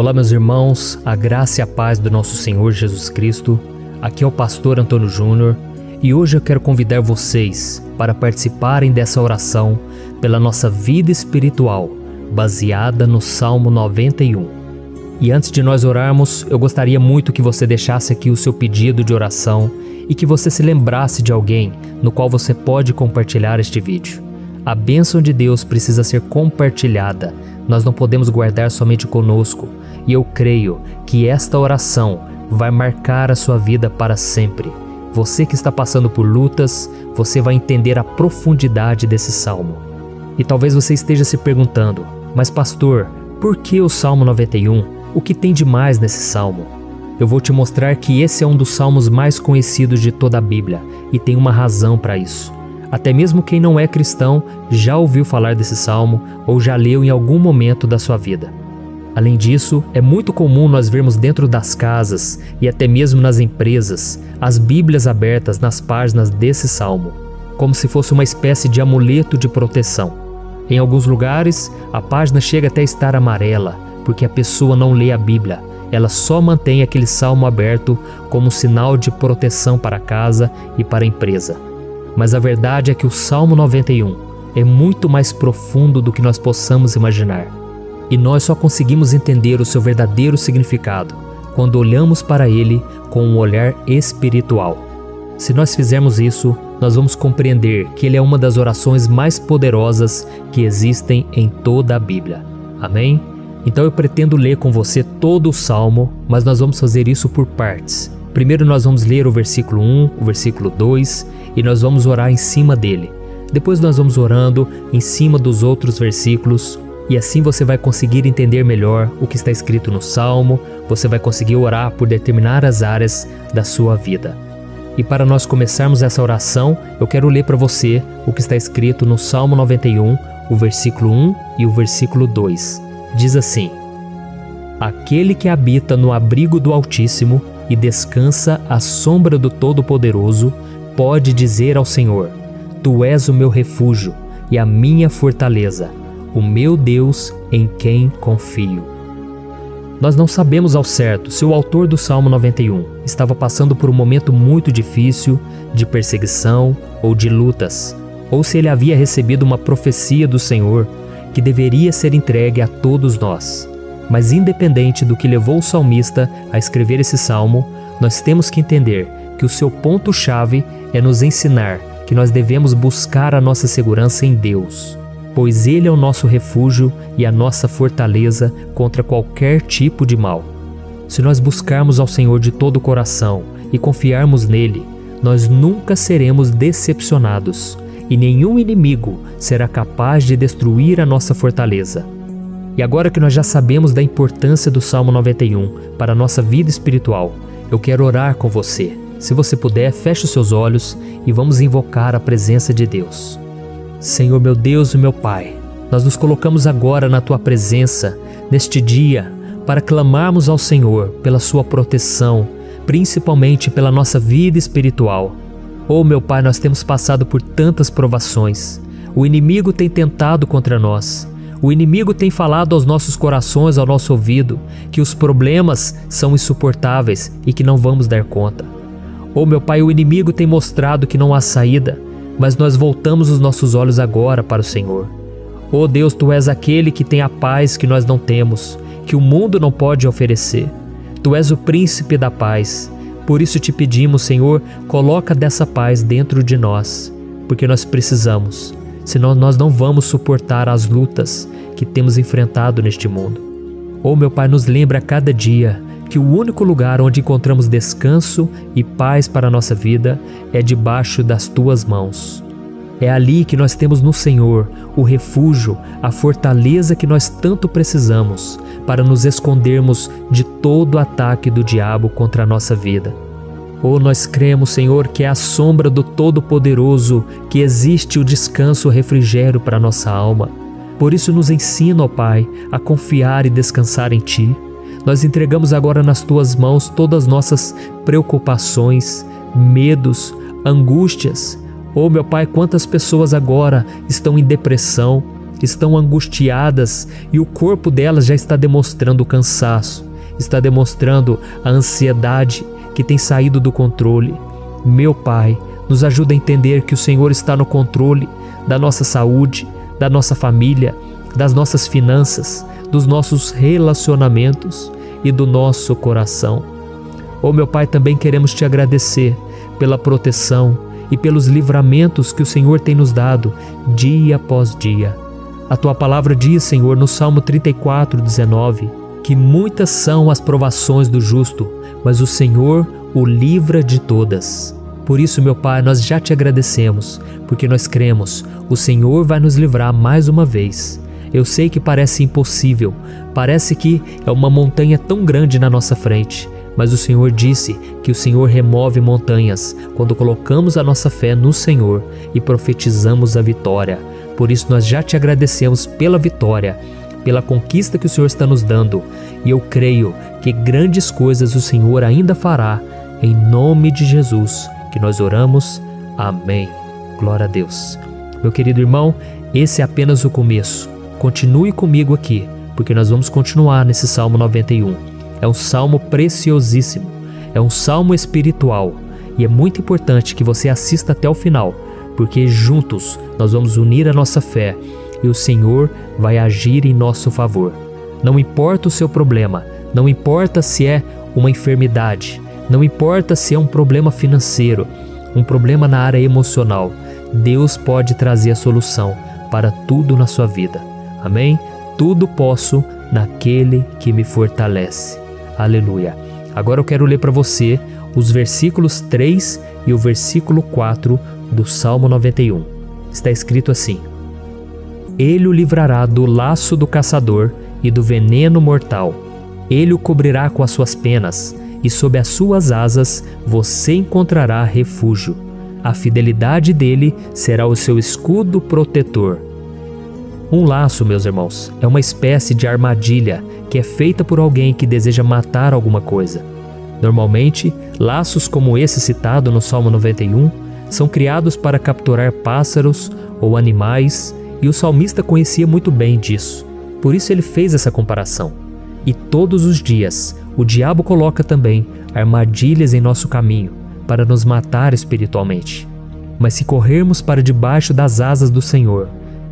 Olá, meus irmãos, a graça e a paz do nosso Senhor Jesus Cristo. Aqui é o pastor Antônio Júnior e hoje eu quero convidar vocês para participarem dessa oração pela nossa vida espiritual, baseada no Salmo 91. E antes de nós orarmos, eu gostaria muito que você deixasse aqui o seu pedido de oração e que você se lembrasse de alguém no qual você pode compartilhar este vídeo. A bênção de Deus precisa ser compartilhada, nós não podemos guardar somente conosco, e eu creio que esta oração vai marcar a sua vida para sempre. Você que está passando por lutas, você vai entender a profundidade desse salmo. E talvez você esteja se perguntando, mas pastor, por que o Salmo 91? O que tem de mais nesse salmo? Eu vou te mostrar que esse é um dos salmos mais conhecidos de toda a Bíblia, e tem uma razão para isso. Até mesmo quem não é cristão já ouviu falar desse salmo ou já leu em algum momento da sua vida. Além disso, é muito comum nós vermos dentro das casas e até mesmo nas empresas as Bíblias abertas nas páginas desse salmo, como se fosse uma espécie de amuleto de proteção. Em alguns lugares, a página chega até a estar amarela, porque a pessoa não lê a Bíblia, ela só mantém aquele salmo aberto como sinal de proteção para a casa e para a empresa. Mas a verdade é que o Salmo 91 é muito mais profundo do que nós possamos imaginar. E nós só conseguimos entender o seu verdadeiro significado quando olhamos para ele com um olhar espiritual. Se nós fizermos isso, nós vamos compreender que ele é uma das orações mais poderosas que existem em toda a Bíblia. Amém? Então eu pretendo ler com você todo o Salmo, mas nós vamos fazer isso por partes. Primeiro nós vamos ler o versículo 1, o versículo 2 e nós vamos orar em cima dele. Depois nós vamos orando em cima dos outros versículos e assim você vai conseguir entender melhor o que está escrito no Salmo, você vai conseguir orar por determinadas áreas da sua vida. E para nós começarmos essa oração, eu quero ler para você o que está escrito no Salmo 91, o versículo 1 e o versículo 2. Diz assim: Aquele que habita no abrigo do Altíssimo e descansa à sombra do Todo-Poderoso, pode dizer ao Senhor: Tu és o meu refúgio e a minha fortaleza, o meu Deus em quem confio. Nós não sabemos ao certo se o autor do Salmo 91 estava passando por um momento muito difícil, de perseguição ou de lutas, ou se ele havia recebido uma profecia do Senhor que deveria ser entregue a todos nós. Mas independente do que levou o salmista a escrever esse salmo, nós temos que entender que o seu ponto-chave é nos ensinar que nós devemos buscar a nossa segurança em Deus, pois Ele é o nosso refúgio e a nossa fortaleza contra qualquer tipo de mal. Se nós buscarmos ao Senhor de todo o coração e confiarmos nele, nós nunca seremos decepcionados e nenhum inimigo será capaz de destruir a nossa fortaleza. E agora que nós já sabemos da importância do Salmo 91 para a nossa vida espiritual, eu quero orar com você. Se você puder, feche os seus olhos e vamos invocar a presença de Deus. Senhor meu Deus e meu Pai, nós nos colocamos agora na Tua presença, neste dia, para clamarmos ao Senhor pela Sua proteção, principalmente pela nossa vida espiritual. Oh meu Pai, nós temos passado por tantas provações. O inimigo tem tentado contra nós. O inimigo tem falado aos nossos corações, ao nosso ouvido, que os problemas são insuportáveis e que não vamos dar conta. Oh meu Pai, o inimigo tem mostrado que não há saída, mas nós voltamos os nossos olhos agora para o Senhor. Oh Deus, Tu és aquele que tem a paz que nós não temos, que o mundo não pode oferecer. Tu és o príncipe da paz. Por isso te pedimos, Senhor, coloca dessa paz dentro de nós, porque nós precisamos. Senão nós não vamos suportar as lutas que temos enfrentado neste mundo. Oh meu Pai, nos lembra a cada dia que o único lugar onde encontramos descanso e paz para a nossa vida é debaixo das Tuas mãos. É ali que nós temos no Senhor o refúgio, a fortaleza que nós tanto precisamos para nos escondermos de todo o ataque do diabo contra a nossa vida. Oh, nós cremos, Senhor, que é à sombra do Todo-Poderoso que existe o descanso, o refrigério para a nossa alma. Por isso nos ensina, ó Pai, a confiar e descansar em Ti. Nós entregamos agora nas Tuas mãos todas as nossas preocupações, medos, angústias. Oh, meu Pai, quantas pessoas agora estão em depressão, estão angustiadas e o corpo delas já está demonstrando cansaço, está demonstrando a ansiedade que tem saído do controle. Meu Pai, nos ajuda a entender que o Senhor está no controle da nossa saúde, da nossa família, das nossas finanças, dos nossos relacionamentos e do nosso coração. Oh, meu Pai, também queremos Te agradecer pela proteção e pelos livramentos que o Senhor tem nos dado dia após dia. A Tua palavra diz, Senhor, no Salmo 34:19, que muitas são as provações do justo, mas o Senhor o livra de todas. Por isso, meu Pai, nós já Te agradecemos, porque nós cremos, o Senhor vai nos livrar mais uma vez. Eu sei que parece impossível, parece que é uma montanha tão grande na nossa frente, mas o Senhor disse que o Senhor remove montanhas quando colocamos a nossa fé no Senhor e profetizamos a vitória. Por isso nós já Te agradecemos pela vitória, pela conquista que o Senhor está nos dando, e eu creio que grandes coisas o Senhor ainda fará, em nome de Jesus, que nós oramos. Amém. Glória a Deus. Meu querido irmão, esse é apenas o começo. Continue comigo aqui, porque nós vamos continuar nesse Salmo 91. É um salmo preciosíssimo, é um salmo espiritual, e é muito importante que você assista até o final, porque juntos nós vamos unir a nossa fé e o Senhor vai agir em nosso favor. Não importa o seu problema, não importa se é uma enfermidade, não importa se é um problema financeiro, um problema na área emocional, Deus pode trazer a solução para tudo na sua vida. Amém? Tudo posso naquele que me fortalece. Aleluia. Agora eu quero ler para você os versículos 3 e o versículo 4 do Salmo 91. Está escrito assim: Ele o livrará do laço do caçador e do veneno mortal. Ele o cobrirá com as suas penas, e sob as suas asas você encontrará refúgio. A fidelidade dele será o seu escudo protetor. Um laço, meus irmãos, é uma espécie de armadilha que é feita por alguém que deseja matar alguma coisa. Normalmente, laços como esse citado no Salmo 91 são criados para capturar pássaros ou animais, e o salmista conhecia muito bem disso. Por isso ele fez essa comparação. E todos os dias, o diabo coloca também armadilhas em nosso caminho para nos matar espiritualmente. Mas se corrermos para debaixo das asas do Senhor,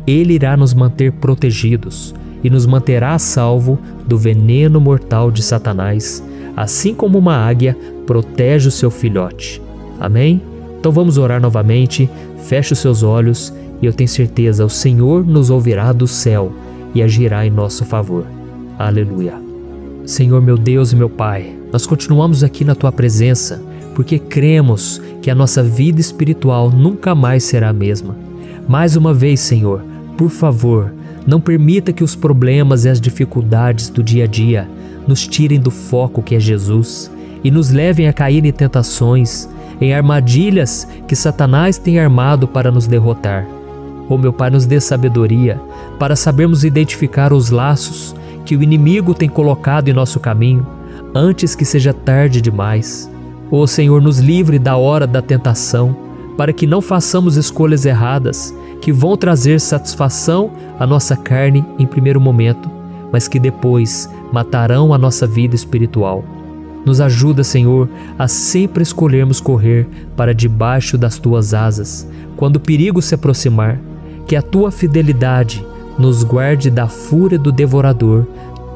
Ele irá nos manter protegidos e nos manterá a salvo do veneno mortal de Satanás, assim como uma águia protege o seu filhote. Amém? Então vamos orar novamente, feche os seus olhos e eu tenho certeza, o Senhor nos ouvirá do céu e agirá em nosso favor. Aleluia. Senhor, meu Deus e meu Pai, nós continuamos aqui na Tua presença porque cremos que a nossa vida espiritual nunca mais será a mesma. Mais uma vez, Senhor, por favor, não permita que os problemas e as dificuldades do dia a dia nos tirem do foco que é Jesus e nos levem a cair em tentações, em armadilhas que Satanás tem armado para nos derrotar. Oh, meu Pai, nos dê sabedoria para sabermos identificar os laços que o inimigo tem colocado em nosso caminho antes que seja tarde demais. Oh, Senhor, nos livre da hora da tentação, para que não façamos escolhas erradas que vão trazer satisfação à nossa carne em primeiro momento, mas que depois matarão a nossa vida espiritual. Nos ajuda, Senhor, a sempre escolhermos correr para debaixo das Tuas asas, quando o perigo se aproximar, que a Tua fidelidade nos guarde da fúria do devorador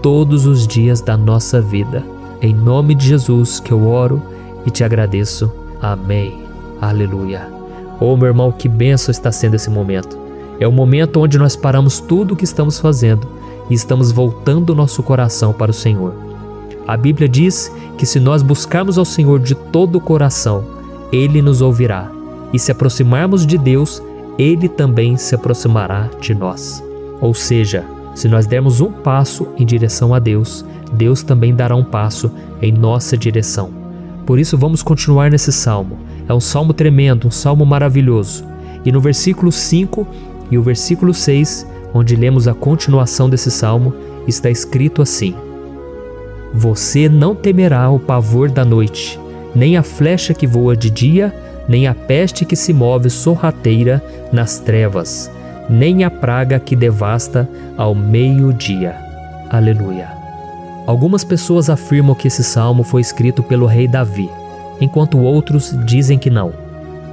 todos os dias da nossa vida. Em nome de Jesus que eu oro e Te agradeço. Amém. Aleluia. Oh, meu irmão, que bênção está sendo esse momento. É o momento onde nós paramos tudo o que estamos fazendo e estamos voltando o nosso coração para o Senhor. A Bíblia diz que se nós buscarmos ao Senhor de todo o coração, Ele nos ouvirá. E se aproximarmos de Deus, Ele também se aproximará de nós. Ou seja, se nós dermos um passo em direção a Deus, Deus também dará um passo em nossa direção. Por isso vamos continuar nesse salmo. É um salmo tremendo, um salmo maravilhoso. E no versículo 5 e o versículo 6, onde lemos a continuação desse salmo, está escrito assim: Você não temerá o pavor da noite, nem a flecha que voa de dia, nem a peste que se move sorrateira nas trevas. nem a praga que devasta ao meio-dia. Aleluia. Algumas pessoas afirmam que esse salmo foi escrito pelo rei Davi, enquanto outros dizem que não.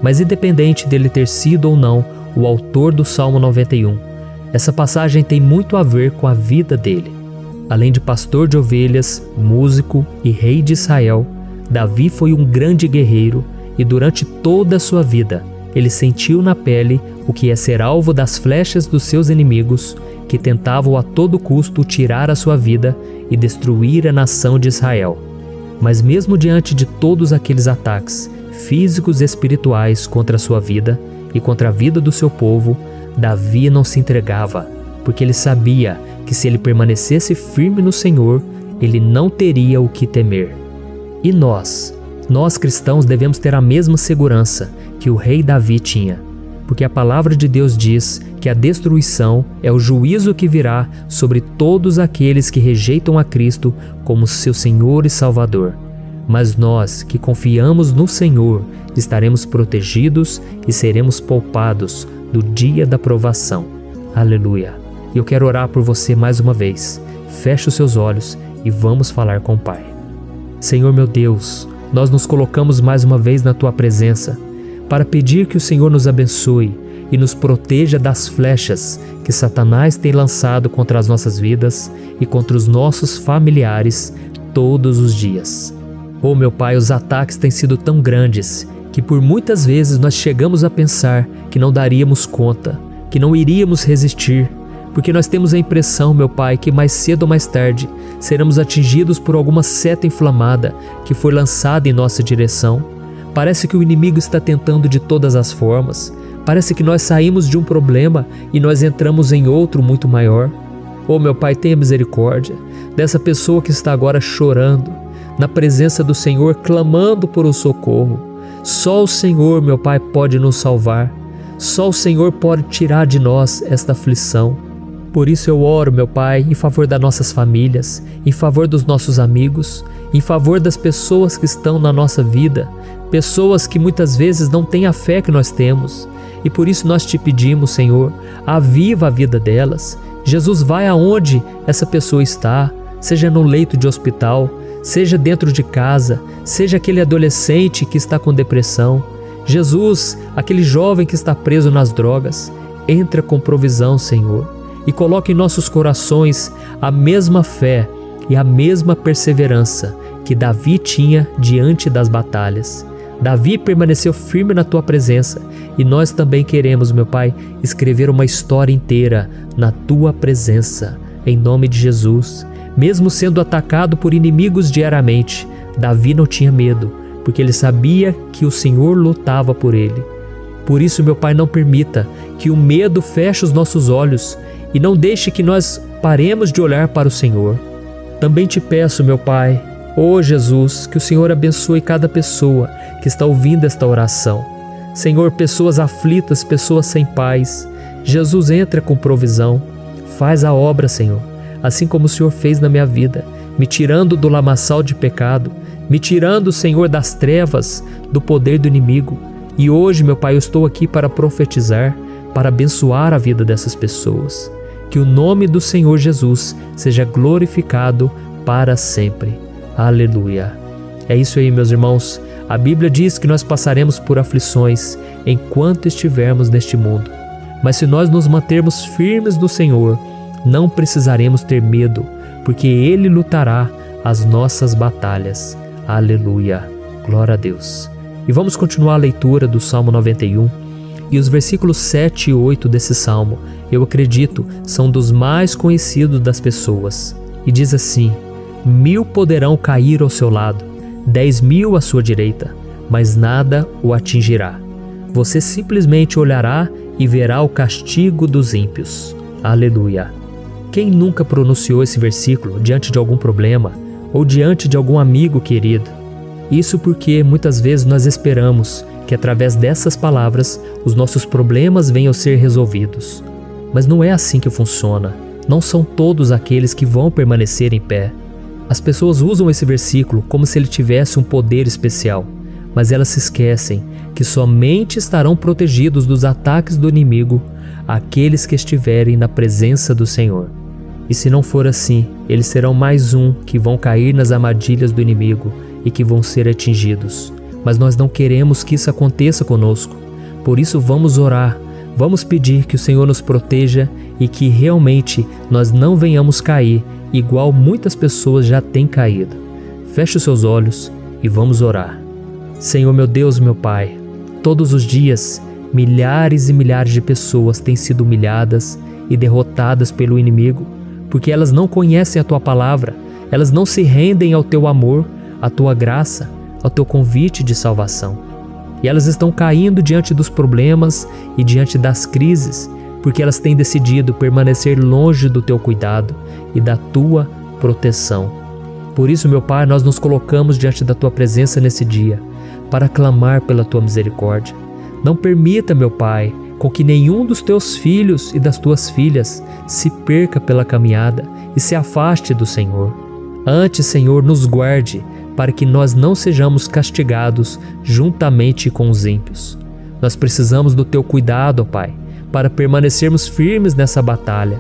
Mas independente dele ter sido ou não o autor do Salmo 91, essa passagem tem muito a ver com a vida dele. Além de pastor de ovelhas, músico e rei de Israel, Davi foi um grande guerreiro e durante toda a sua vida ele sentiu na pele o que é ser alvo das flechas dos seus inimigos, que tentavam a todo custo tirar a sua vida e destruir a nação de Israel. Mas mesmo diante de todos aqueles ataques físicos e espirituais contra a sua vida e contra a vida do seu povo, Davi não se entregava, porque ele sabia que se ele permanecesse firme no Senhor, ele não teria o que temer. E nós cristãos devemos ter a mesma segurança que o rei Davi tinha, porque a palavra de Deus diz que a destruição é o juízo que virá sobre todos aqueles que rejeitam a Cristo como seu Senhor e Salvador. Mas nós que confiamos no Senhor estaremos protegidos e seremos poupados do dia da provação. Aleluia! Eu quero orar por você mais uma vez. Feche os seus olhos e vamos falar com o Pai. Senhor meu Deus, nós nos colocamos mais uma vez na Tua presença para pedir que o Senhor nos abençoe e nos proteja das flechas que Satanás tem lançado contra as nossas vidas e contra os nossos familiares todos os dias. Oh meu Pai, os ataques têm sido tão grandes que por muitas vezes nós chegamos a pensar que não daríamos conta, que não iríamos resistir, porque nós temos a impressão, meu Pai, que mais cedo ou mais tarde seremos atingidos por alguma seta inflamada que foi lançada em nossa direção. Parece que o inimigo está tentando de todas as formas. Parece que nós saímos de um problema e nós entramos em outro muito maior. Oh meu Pai, tenha misericórdia dessa pessoa que está agora chorando, na presença do Senhor, clamando por um socorro. Só o Senhor, meu Pai, pode nos salvar. Só o Senhor pode tirar de nós esta aflição. Por isso eu oro, meu Pai, em favor das nossas famílias, em favor dos nossos amigos, em favor das pessoas que estão na nossa vida, pessoas que muitas vezes não têm a fé que nós temos. E por isso nós te pedimos, Senhor, aviva a vida delas. Jesus, vai aonde essa pessoa está, seja no leito de hospital, seja dentro de casa, seja aquele adolescente que está com depressão. Jesus, aquele jovem que está preso nas drogas, entra com provisão, Senhor, e coloca em nossos corações a mesma fé e a mesma perseverança que Davi tinha diante das batalhas. Davi permaneceu firme na Tua presença e nós também queremos, meu Pai, escrever uma história inteira na Tua presença, em nome de Jesus. Mesmo sendo atacado por inimigos diariamente, Davi não tinha medo, porque ele sabia que o Senhor lutava por ele. Por isso, meu Pai, não permita que o medo feche os nossos olhos e não deixe que nós paremos de olhar para o Senhor. Também te peço, meu Pai, ó Jesus, que o Senhor abençoe cada pessoa que está ouvindo esta oração. Senhor, pessoas aflitas, pessoas sem paz. Jesus, entra com provisão. Faz a obra, Senhor, assim como o Senhor fez na minha vida, me tirando do lamaçal de pecado, me tirando, Senhor, das trevas, do poder do inimigo. E hoje, meu Pai, eu estou aqui para profetizar, para abençoar a vida dessas pessoas. Que o nome do Senhor Jesus seja glorificado para sempre. Aleluia. É isso aí, meus irmãos. A Bíblia diz que nós passaremos por aflições enquanto estivermos neste mundo. Mas se nós nos mantermos firmes no Senhor, não precisaremos ter medo, porque Ele lutará as nossas batalhas. Aleluia. Glória a Deus. E vamos continuar a leitura do Salmo 91. E os versículos 7 e 8 desse salmo, eu acredito, são dos mais conhecidos das pessoas. E diz assim: 1000 poderão cair ao seu lado, 10.000 à sua direita, mas nada o atingirá. Você simplesmente olhará e verá o castigo dos ímpios. Aleluia. Quem nunca pronunciou esse versículo diante de algum problema ou diante de algum amigo querido? Isso porque muitas vezes nós esperamos que através dessas palavras os nossos problemas venham a ser resolvidos. Mas não é assim que funciona. Não são todos aqueles que vão permanecer em pé. As pessoas usam esse versículo como se ele tivesse um poder especial, mas elas se esquecem que somente estarão protegidos dos ataques do inimigo aqueles que estiverem na presença do Senhor. E se não for assim, eles serão mais um que vão cair nas armadilhas do inimigo e que vão ser atingidos. Mas nós não queremos que isso aconteça conosco. Por isso vamos orar, vamos pedir que o Senhor nos proteja e que realmente nós não venhamos cair igual muitas pessoas já têm caído. Feche os seus olhos e vamos orar. Senhor meu Deus, meu Pai, todos os dias milhares e milhares de pessoas têm sido humilhadas e derrotadas pelo inimigo, porque elas não conhecem a Tua palavra, elas não se rendem ao Teu amor, à Tua graça, ao Teu convite de salvação. E elas estão caindo diante dos problemas e diante das crises, porque elas têm decidido permanecer longe do Teu cuidado e da Tua proteção. Por isso, meu Pai, nós nos colocamos diante da Tua presença nesse dia, para clamar pela Tua misericórdia. Não permita, meu Pai, com que nenhum dos Teus filhos e das Tuas filhas se perca pela caminhada e se afaste do Senhor. Antes, Senhor, nos guarde, para que nós não sejamos castigados juntamente com os ímpios. Nós precisamos do Teu cuidado, ó Pai, para permanecermos firmes nessa batalha.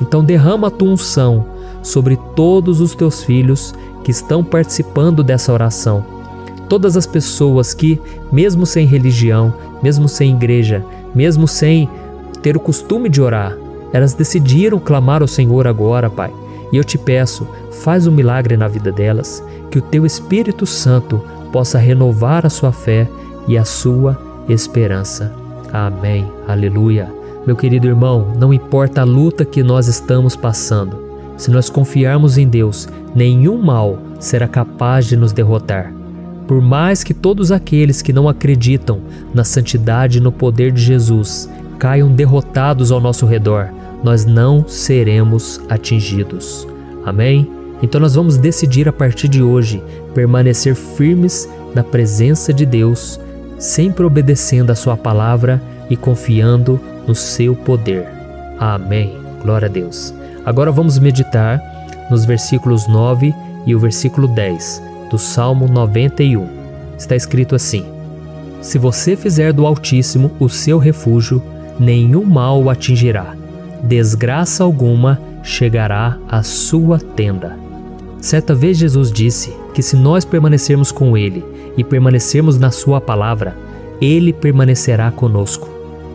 Então derrama a Tua unção sobre todos os Teus filhos que estão participando dessa oração. Todas as pessoas que, mesmo sem religião, mesmo sem igreja, mesmo sem ter o costume de orar, elas decidiram clamar ao Senhor agora, Pai. E eu te peço, faz um milagre na vida delas, que o Teu Espírito Santo possa renovar a sua fé e a sua esperança. Amém. Aleluia. Meu querido irmão, não importa a luta que nós estamos passando, se nós confiarmos em Deus, nenhum mal será capaz de nos derrotar. Por mais que todos aqueles que não acreditam na santidade e no poder de Jesus caiam derrotados ao nosso redor, nós não seremos atingidos. Amém? Então nós vamos decidir a partir de hoje permanecer firmes na presença de Deus, sempre obedecendo a Sua palavra e confiando no Seu poder. Amém. Glória a Deus. Agora vamos meditar nos versículos 9 e o versículo 10 do Salmo 91. Está escrito assim: Se você fizer do Altíssimo o seu refúgio, nenhum mal o atingirá, desgraça alguma chegará à sua tenda. Certa vez Jesus disse que se nós permanecermos com Ele e permanecermos na Sua palavra, Ele permanecerá conosco.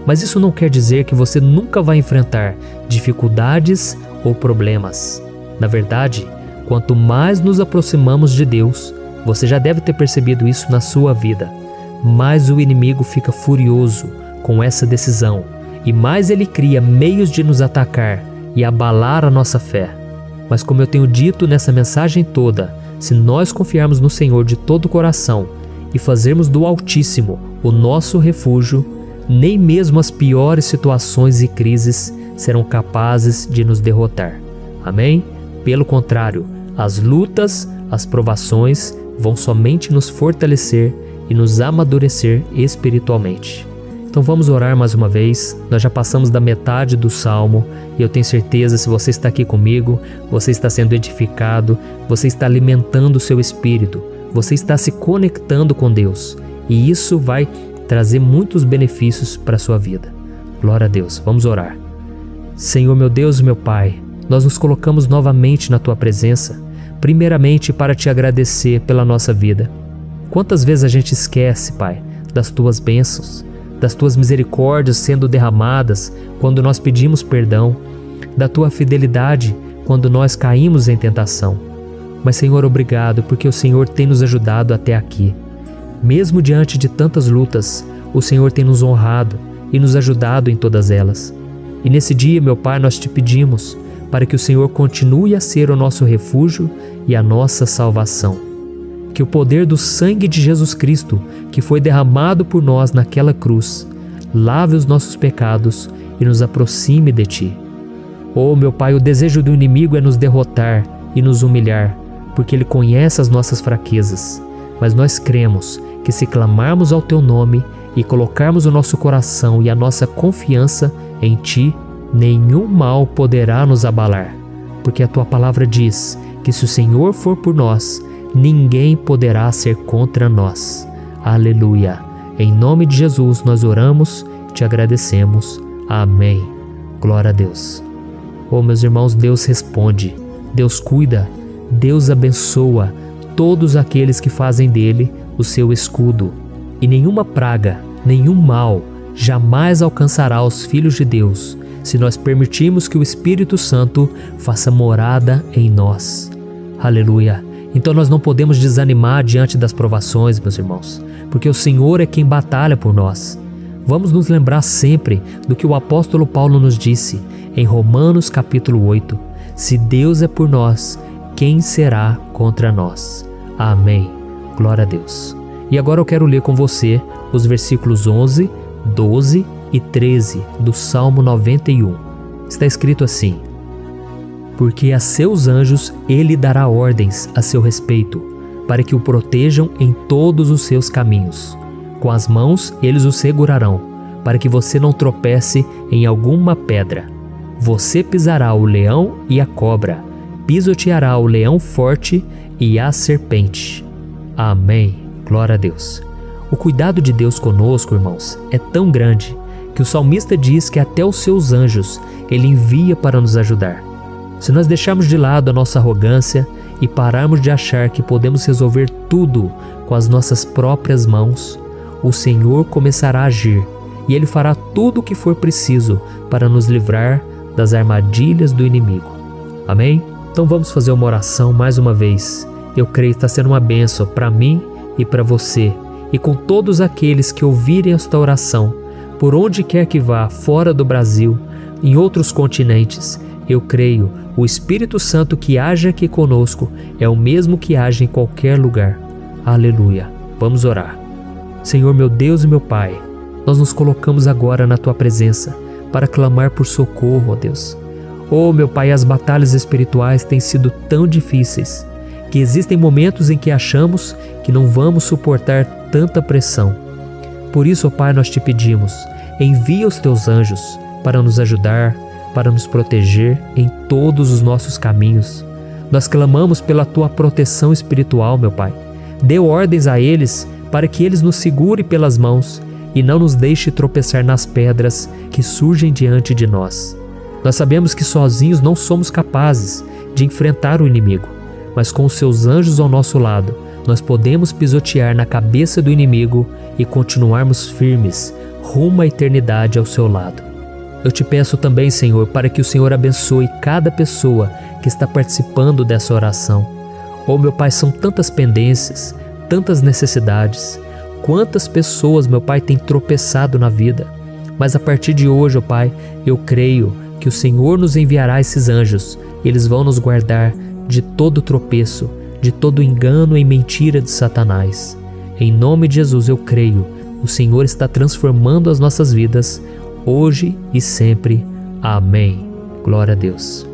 Mas isso não quer dizer que você nunca vai enfrentar dificuldades ou problemas. Na verdade, quanto mais nos aproximamos de Deus, você já deve ter percebido isso na sua vida, mais o inimigo fica furioso com essa decisão e mais ele cria meios de nos atacar e abalar a nossa fé. Mas como eu tenho dito nessa mensagem toda, se nós confiarmos no Senhor de todo o coração e fazermos do Altíssimo o nosso refúgio, nem mesmo as piores situações e crises serão capazes de nos derrotar. Amém? Pelo contrário, as lutas, as provações vão somente nos fortalecer e nos amadurecer espiritualmente. Então vamos orar mais uma vez. Nós já passamos da metade do Salmo e eu tenho certeza, se você está aqui comigo, você está sendo edificado, você está alimentando o seu espírito, você está se conectando com Deus e isso vai trazer muitos benefícios para a sua vida. Glória a Deus. Vamos orar. Senhor meu Deus e meu Pai, nós nos colocamos novamente na Tua presença, primeiramente para Te agradecer pela nossa vida. Quantas vezes a gente esquece, Pai, das Tuas bênçãos, das Tuas misericórdias sendo derramadas quando nós pedimos perdão, da Tua fidelidade quando nós caímos em tentação. Mas, Senhor, obrigado, porque o Senhor tem nos ajudado até aqui. Mesmo diante de tantas lutas, o Senhor tem nos honrado e nos ajudado em todas elas. E nesse dia, meu Pai, nós Te pedimos para que o Senhor continue a ser o nosso refúgio e a nossa salvação. Que o poder do sangue de Jesus Cristo, que foi derramado por nós naquela cruz, lave os nossos pecados e nos aproxime de Ti. Oh, meu Pai, o desejo do inimigo é nos derrotar e nos humilhar, porque ele conhece as nossas fraquezas. Mas nós cremos que se clamarmos ao Teu nome e colocarmos o nosso coração e a nossa confiança em Ti, nenhum mal poderá nos abalar, porque a Tua palavra diz que se o Senhor for por nós, ninguém poderá ser contra nós. Aleluia. Em nome de Jesus nós oramos e te agradecemos. Amém. Glória a Deus. Oh, meus irmãos, Deus responde, Deus cuida, Deus abençoa todos aqueles que fazem dele o seu escudo. E nenhuma praga, nenhum mal jamais alcançará os filhos de Deus, se nós permitirmos que o Espírito Santo faça morada em nós. Aleluia. Então nós não podemos desanimar diante das provações, meus irmãos, porque o Senhor é quem batalha por nós. Vamos nos lembrar sempre do que o apóstolo Paulo nos disse em Romanos capítulo 8. Se Deus é por nós, quem será contra nós? Amém. Glória a Deus. E agora eu quero ler com você os versículos 11, 12 e 13 do Salmo 91. Está escrito assim: porque a seus anjos ele dará ordens a seu respeito, para que o protejam em todos os seus caminhos. Com as mãos eles o segurarão, para que você não tropece em alguma pedra. Você pisará o leão e a cobra, pisoteará o leão forte e a serpente. Amém. Glória a Deus. O cuidado de Deus conosco, irmãos, é tão grande que o salmista diz que até os seus anjos ele envia para nos ajudar. Se nós deixarmos de lado a nossa arrogância e pararmos de achar que podemos resolver tudo com as nossas próprias mãos, o Senhor começará a agir e Ele fará tudo o que for preciso para nos livrar das armadilhas do inimigo. Amém? Então vamos fazer uma oração mais uma vez. Eu creio que está sendo uma bênção para mim e para você, e com todos aqueles que ouvirem esta oração, por onde quer que vá, fora do Brasil, em outros continentes. Eu creio, o Espírito Santo que age aqui conosco é o mesmo que age em qualquer lugar. Aleluia. Vamos orar. Senhor, meu Deus e meu Pai, nós nos colocamos agora na Tua presença para clamar por socorro, ó Deus. Oh, meu Pai, as batalhas espirituais têm sido tão difíceis que existem momentos em que achamos que não vamos suportar tanta pressão. Por isso, ó Pai, nós te pedimos, envia os Teus anjos para nos ajudar, para nos proteger em todos os nossos caminhos. Nós clamamos pela Tua proteção espiritual, meu Pai. Dê ordens a eles para que eles nos segurem pelas mãos e não nos deixe tropeçar nas pedras que surgem diante de nós. Nós sabemos que sozinhos não somos capazes de enfrentar o inimigo, mas com os Seus anjos ao nosso lado, nós podemos pisotear na cabeça do inimigo e continuarmos firmes rumo à eternidade ao Seu lado. Eu te peço também, Senhor, para que o Senhor abençoe cada pessoa que está participando dessa oração. Oh, meu Pai, são tantas pendências, tantas necessidades. Quantas pessoas, meu Pai, têm tropeçado na vida. Mas a partir de hoje, ó Pai, eu creio que o Senhor nos enviará esses anjos. Eles vão nos guardar de todo tropeço, de todo engano e mentira de Satanás. Em nome de Jesus eu creio, o Senhor está transformando as nossas vidas, hoje e sempre. Amém. Glória a Deus.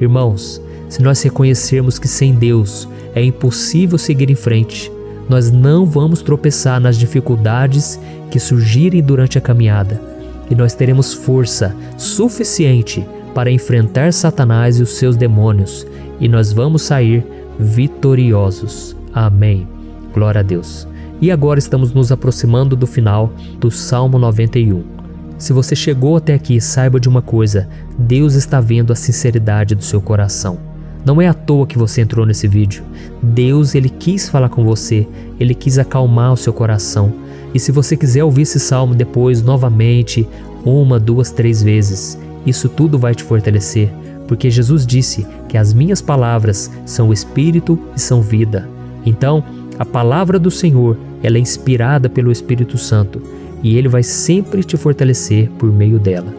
Irmãos, se nós reconhecermos que sem Deus é impossível seguir em frente, nós não vamos tropeçar nas dificuldades que surgirem durante a caminhada, e nós teremos força suficiente para enfrentar Satanás e os seus demônios, e nós vamos sair vitoriosos. Amém. Glória a Deus. E agora estamos nos aproximando do final do Salmo 91. Se você chegou até aqui, saiba de uma coisa: Deus está vendo a sinceridade do seu coração. Não é à toa que você entrou nesse vídeo. Deus, Ele quis falar com você, Ele quis acalmar o seu coração. E se você quiser ouvir esse salmo depois, novamente, 1, 2, 3 vezes, isso tudo vai te fortalecer, porque Jesus disse que as minhas palavras são espírito e são vida. Então, a palavra do Senhor, ela é inspirada pelo Espírito Santo, e Ele vai sempre te fortalecer por meio dela.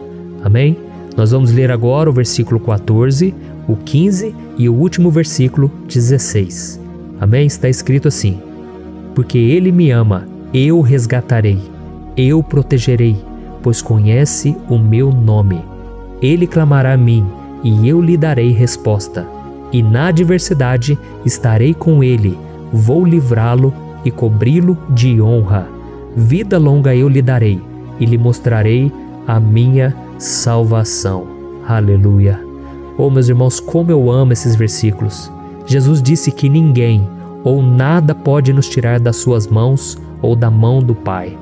Amém? Nós vamos ler agora o versículo 14, o 15 e o último versículo 16. Amém? Está escrito assim: porque Ele me ama, eu o resgatarei, eu o protegerei, pois conhece o meu nome. Ele clamará a mim, e eu lhe darei resposta. E na adversidade estarei com ele, vou livrá-lo e cobri-lo de honra. Vida longa eu lhe darei, e lhe mostrarei a minha salvação. Aleluia. Oh, meus irmãos, como eu amo esses versículos. Jesus disse que ninguém ou nada pode nos tirar das suas mãos ou da mão do Pai.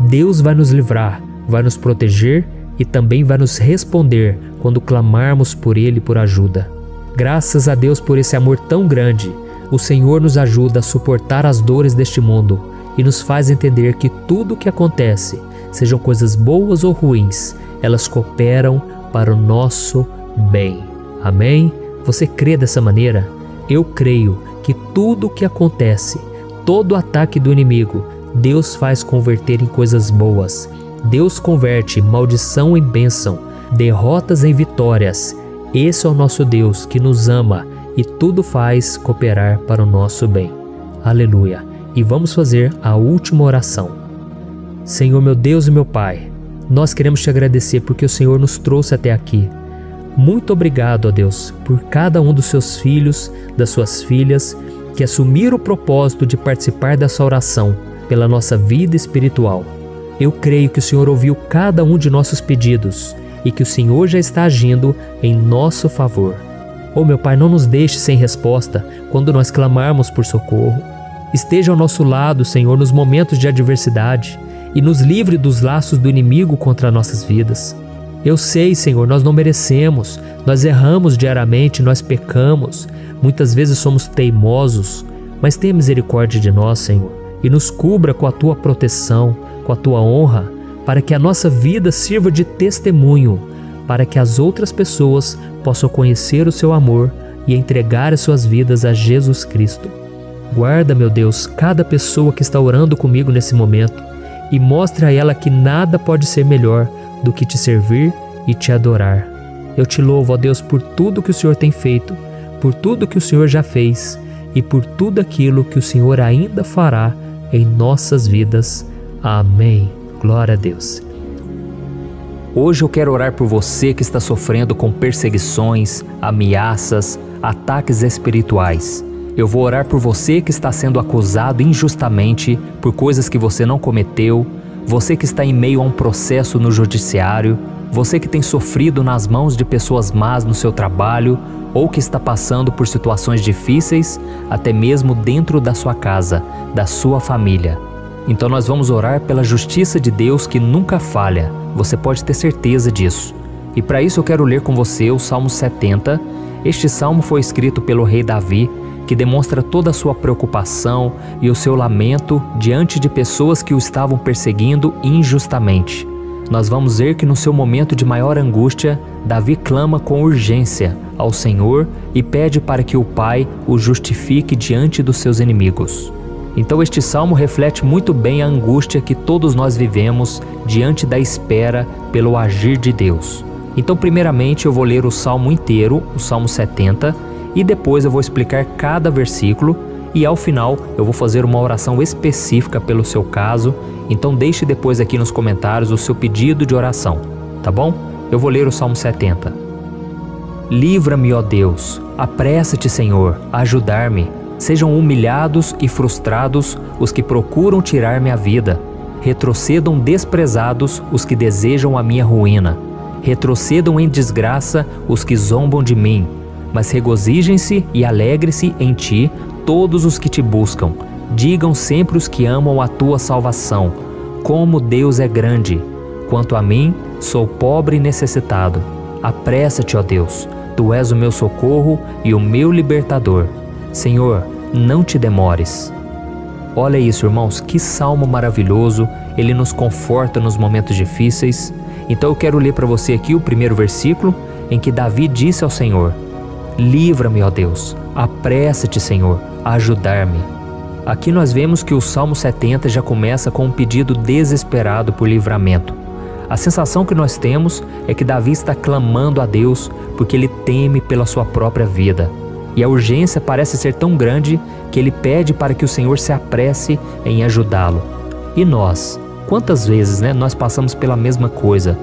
Deus vai nos livrar, vai nos proteger e também vai nos responder quando clamarmos por Ele por ajuda. Graças a Deus por esse amor tão grande, o Senhor nos ajuda a suportar as dores deste mundo e nos faz entender que tudo o que acontece, sejam coisas boas ou ruins, elas cooperam para o nosso bem. Amém? Você crê dessa maneira? Eu creio que tudo o que acontece, todo ataque do inimigo, Deus faz converter em coisas boas. Deus converte maldição em bênção, derrotas em vitórias. Esse é o nosso Deus que nos ama e tudo faz cooperar para o nosso bem. Aleluia! E vamos fazer a última oração. Senhor meu Deus e meu Pai, nós queremos te agradecer porque o Senhor nos trouxe até aqui. Muito obrigado, ó Deus, por cada um dos seus filhos, das suas filhas, que assumiram o propósito de participar dessa oração pela nossa vida espiritual. Eu creio que o Senhor ouviu cada um de nossos pedidos e que o Senhor já está agindo em nosso favor. Oh meu Pai, não nos deixe sem resposta quando nós clamarmos por socorro. Esteja ao nosso lado, Senhor, nos momentos de adversidade e nos livre dos laços do inimigo contra nossas vidas. Eu sei, Senhor, nós não merecemos, nós erramos diariamente, nós pecamos, muitas vezes somos teimosos, mas tenha misericórdia de nós, Senhor, e nos cubra com a Tua proteção, com a Tua honra, para que a nossa vida sirva de testemunho, para que as outras pessoas possam conhecer o Seu amor e entregar as suas vidas a Jesus Cristo. Guarda, meu Deus, cada pessoa que está orando comigo nesse momento e mostre a ela que nada pode ser melhor do que te servir e te adorar. Eu te louvo, ó Deus, por tudo que o Senhor tem feito, por tudo que o Senhor já fez e por tudo aquilo que o Senhor ainda fará em nossas vidas. Amém. Glória a Deus. Hoje eu quero orar por você que está sofrendo com perseguições, ameaças, ataques espirituais. Eu vou orar por você que está sendo acusado injustamente por coisas que você não cometeu, você que está em meio a um processo no judiciário, você que tem sofrido nas mãos de pessoas más no seu trabalho ou que está passando por situações difíceis, até mesmo dentro da sua casa, da sua família. Então nós vamos orar pela justiça de Deus que nunca falha, você pode ter certeza disso. E para isso eu quero ler com você o Salmo 70. Este salmo foi escrito pelo rei Davi, que demonstra toda a sua preocupação e o seu lamento diante de pessoas que o estavam perseguindo injustamente. Nós vamos ver que no seu momento de maior angústia, Davi clama com urgência ao Senhor e pede para que o Pai o justifique diante dos seus inimigos. Então este salmo reflete muito bem a angústia que todos nós vivemos diante da espera pelo agir de Deus. Então primeiramente eu vou ler o salmo inteiro, o Salmo 70, e depois eu vou explicar cada versículo e ao final eu vou fazer uma oração específica pelo seu caso, então deixe depois aqui nos comentários o seu pedido de oração, tá bom? Eu vou ler o Salmo 70. Livra-me, ó Deus, apressa-te, Senhor, a ajudar-me. Sejam humilhados e frustrados os que procuram tirar-me a vida. Retrocedam desprezados os que desejam a minha ruína. Retrocedam em desgraça os que zombam de mim. Mas regozijem-se e alegre-se em ti todos os que te buscam. Digam sempre os que amam a tua salvação, como Deus é grande. Quanto a mim, sou pobre e necessitado. Apressa-te, ó Deus, tu és o meu socorro e o meu libertador. Senhor, não te demores. Olha isso, irmãos, que salmo maravilhoso, ele nos conforta nos momentos difíceis. Então eu quero ler para você aqui o primeiro versículo, em que Davi disse ao Senhor: livra-me, ó Deus, apressa-te, Senhor, a ajudar-me. Aqui nós vemos que o Salmo 70 já começa com um pedido desesperado por livramento. A sensação que nós temos é que Davi está clamando a Deus porque ele teme pela sua própria vida. E a urgência parece ser tão grande que ele pede para que o Senhor se apresse em ajudá-lo. E nós? Quantas vezes nós passamos pela mesma coisa?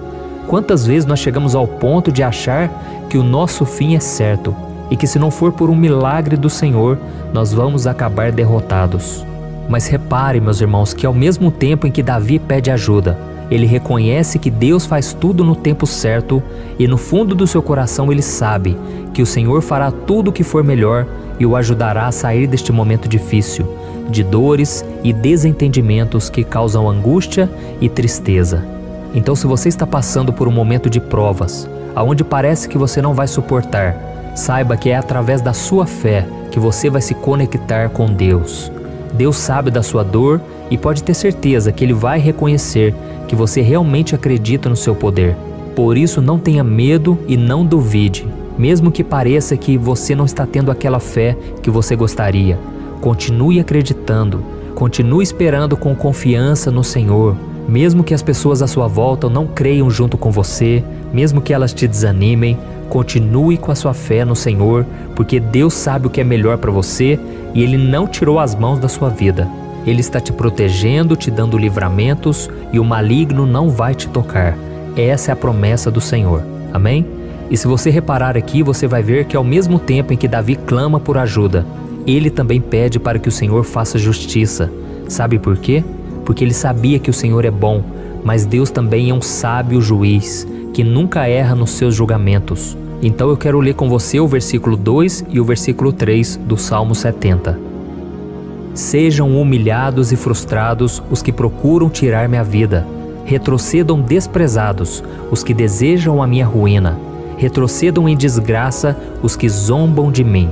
Quantas vezes nós chegamos ao ponto de achar que o nosso fim é certo e que se não for por um milagre do Senhor, nós vamos acabar derrotados? Mas repare, meus irmãos, que ao mesmo tempo em que Davi pede ajuda, ele reconhece que Deus faz tudo no tempo certo e no fundo do seu coração ele sabe que o Senhor fará tudo o que for melhor e o ajudará a sair deste momento difícil. de dores e desentendimentos que causam angústia e tristeza. Então, se você está passando por um momento de provas, aonde parece que você não vai suportar, saiba que é através da sua fé que você vai se conectar com Deus. Deus sabe da sua dor e pode ter certeza que Ele vai reconhecer que você realmente acredita no seu poder. Por isso, não tenha medo e não duvide, mesmo que pareça que você não está tendo aquela fé que você gostaria. Continue acreditando, continue esperando com confiança no Senhor, mesmo que as pessoas à sua volta não creiam junto com você, mesmo que elas te desanimem. Continue com a sua fé no Senhor, porque Deus sabe o que é melhor para você e Ele não tirou as mãos da sua vida. Ele está te protegendo, te dando livramentos e o maligno não vai te tocar. Essa é a promessa do Senhor. Amém? E se você reparar aqui, você vai ver que ao mesmo tempo em que Davi clama por ajuda, ele também pede para que o Senhor faça justiça. Sabe por quê? Porque ele sabia que o Senhor é bom, mas Deus também é um sábio juiz, que nunca erra nos seus julgamentos. Então eu quero ler com você o versículo 2 e o versículo 3 do Salmo 70. Sejam humilhados e frustrados os que procuram tirar minha vida. Retrocedam desprezados os que desejam a minha ruína. Retrocedam em desgraça os que zombam de mim.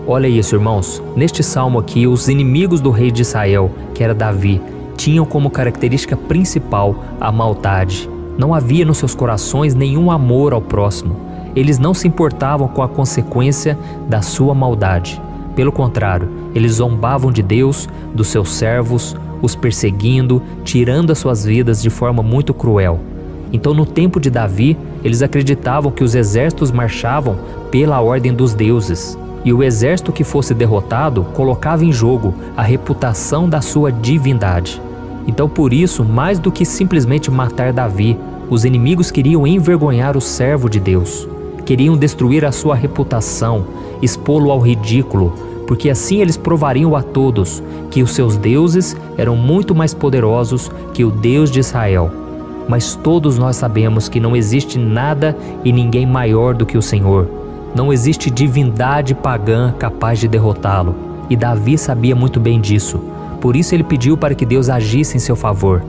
Olha isso, irmãos. Neste salmo aqui, os inimigos do rei de Israel, que era Davi, tinham como característica principal a maldade. Não havia nos seus corações nenhum amor ao próximo. Eles não se importavam com a consequência da sua maldade. Pelo contrário, eles zombavam de Deus, dos seus servos, os perseguindo, tirando as suas vidas de forma muito cruel. Então, no tempo de Davi, eles acreditavam que os exércitos marchavam pela ordem dos deuses. E o exército que fosse derrotado colocava em jogo a reputação da sua divindade. Então, por isso, mais do que simplesmente matar Davi, os inimigos queriam envergonhar o servo de Deus. Queriam destruir a sua reputação, expô-lo ao ridículo, porque assim eles provariam a todos que os seus deuses eram muito mais poderosos que o Deus de Israel. Mas todos nós sabemos que não existe nada e ninguém maior do que o Senhor. Não existe divindade pagã capaz de derrotá-lo. E Davi sabia muito bem disso. Por isso ele pediu para que Deus agisse em seu favor.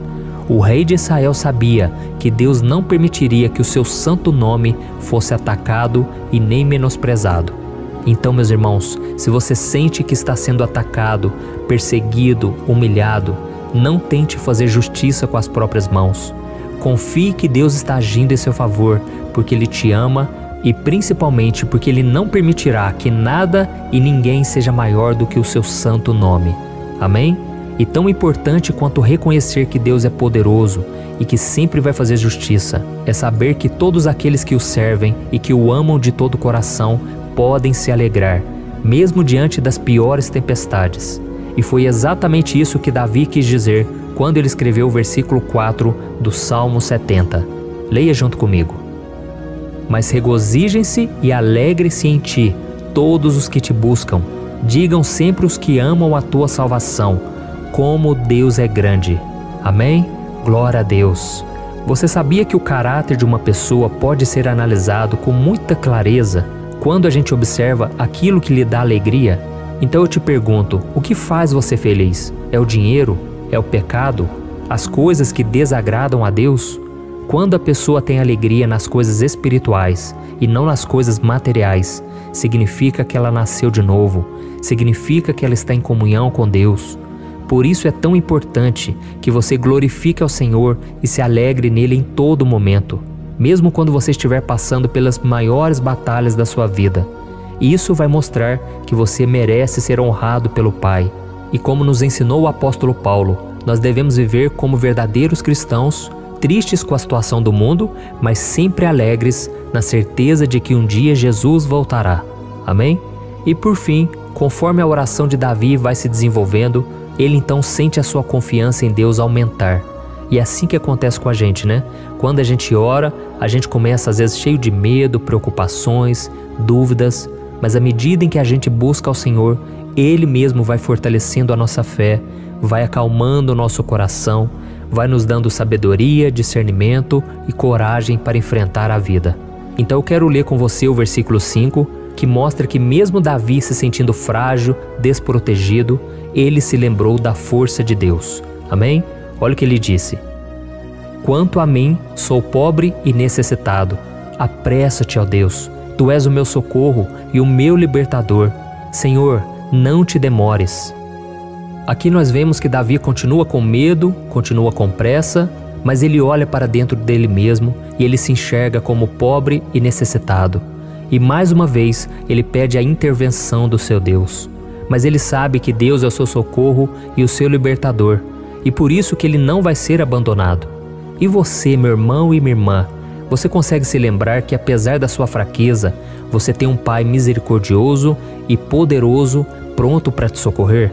O rei de Israel sabia que Deus não permitiria que o seu santo nome fosse atacado e nem menosprezado. Então, meus irmãos, se você sente que está sendo atacado, perseguido, humilhado, não tente fazer justiça com as próprias mãos. Confie que Deus está agindo em seu favor, porque Ele te ama e principalmente porque Ele não permitirá que nada e ninguém seja maior do que o seu santo nome. Amém? E tão importante quanto reconhecer que Deus é poderoso e que sempre vai fazer justiça, é saber que todos aqueles que o servem e que o amam de todo o coração podem se alegrar, mesmo diante das piores tempestades. E foi exatamente isso que Davi quis dizer quando ele escreveu o versículo 4 do Salmo 70. Leia junto comigo. Mas regozijem-se e alegrem-se em ti, todos os que te buscam. Digam sempre os que amam a tua salvação, como Deus é grande. Amém? Glória a Deus. Você sabia que o caráter de uma pessoa pode ser analisado com muita clareza quando a gente observa aquilo que lhe dá alegria? Então eu te pergunto, o que faz você feliz? É o dinheiro? É o pecado? As coisas que desagradam a Deus? Quando a pessoa tem alegria nas coisas espirituais e não nas coisas materiais, significa que ela nasceu de novo, significa que ela está em comunhão com Deus. Por isso é tão importante que você glorifique ao Senhor e se alegre nele em todo momento, mesmo quando você estiver passando pelas maiores batalhas da sua vida. Isso vai mostrar que você merece ser honrado pelo Pai. E como nos ensinou o apóstolo Paulo, nós devemos viver como verdadeiros cristãos, tristes com a situação do mundo, mas sempre alegres na certeza de que um dia Jesus voltará. Amém? E por fim, conforme a oração de Davi vai se desenvolvendo, ele então sente a sua confiança em Deus aumentar. E é assim que acontece com a gente, né? Quando a gente ora, a gente começa às vezes cheio de medo, preocupações, dúvidas, mas à medida em que a gente busca ao Senhor, Ele mesmo vai fortalecendo a nossa fé, vai acalmando o nosso coração, vai nos dando sabedoria, discernimento e coragem para enfrentar a vida. Então eu quero ler com você o versículo 5, que mostra que mesmo Davi se sentindo frágil, desprotegido, ele se lembrou da força de Deus. Amém? Olha o que ele disse: quanto a mim, sou pobre e necessitado. Apressa-te, ó Deus, tu és o meu socorro e o meu libertador. Senhor, não te demores. Aqui nós vemos que Davi continua com medo, continua com pressa, mas ele olha para dentro dele mesmo e ele se enxerga como pobre e necessitado. E mais uma vez ele pede a intervenção do seu Deus. Mas ele sabe que Deus é o seu socorro e o seu libertador, e por isso que ele não vai ser abandonado. E você, meu irmão e minha irmã, você consegue se lembrar que apesar da sua fraqueza, você tem um Pai misericordioso e poderoso pronto para te socorrer?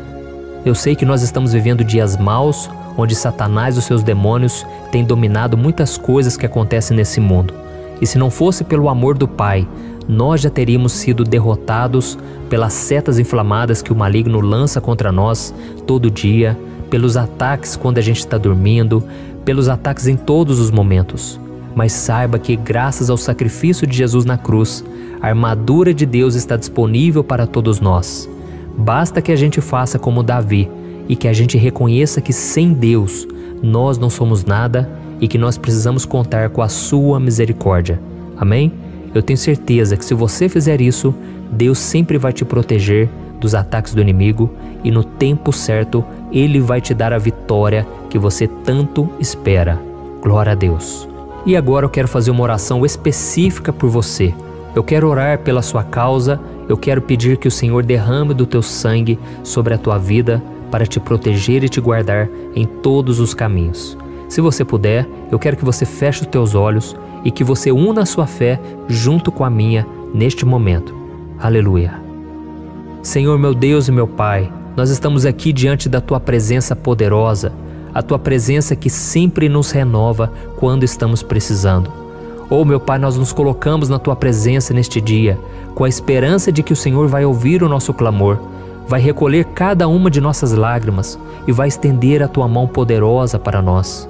Eu sei que nós estamos vivendo dias maus, onde Satanás e os seus demônios têm dominado muitas coisas que acontecem nesse mundo. E se não fosse pelo amor do Pai, nós já teríamos sido derrotados pelas setas inflamadas que o maligno lança contra nós todo dia, pelos ataques quando a gente está dormindo, pelos ataques em todos os momentos. Mas saiba que graças ao sacrifício de Jesus na cruz, a armadura de Deus está disponível para todos nós. Basta que a gente faça como Davi e que a gente reconheça que sem Deus nós não somos nada e que nós precisamos contar com a sua misericórdia. Amém? Eu tenho certeza que se você fizer isso, Deus sempre vai te proteger dos ataques do inimigo e no tempo certo Ele vai te dar a vitória que você tanto espera. Glória a Deus. E agora eu quero fazer uma oração específica por você. Eu quero orar pela sua causa, eu quero pedir que o Senhor derrame do teu sangue sobre a tua vida para te proteger e te guardar em todos os caminhos. Se você puder, eu quero que você feche os teus olhos e que você una a sua fé junto com a minha neste momento. Aleluia. Senhor, meu Deus e meu Pai, nós estamos aqui diante da Tua presença poderosa, a Tua presença que sempre nos renova quando estamos precisando. Oh, meu Pai, nós nos colocamos na Tua presença neste dia, com a esperança de que o Senhor vai ouvir o nosso clamor, vai recolher cada uma de nossas lágrimas e vai estender a Tua mão poderosa para nós.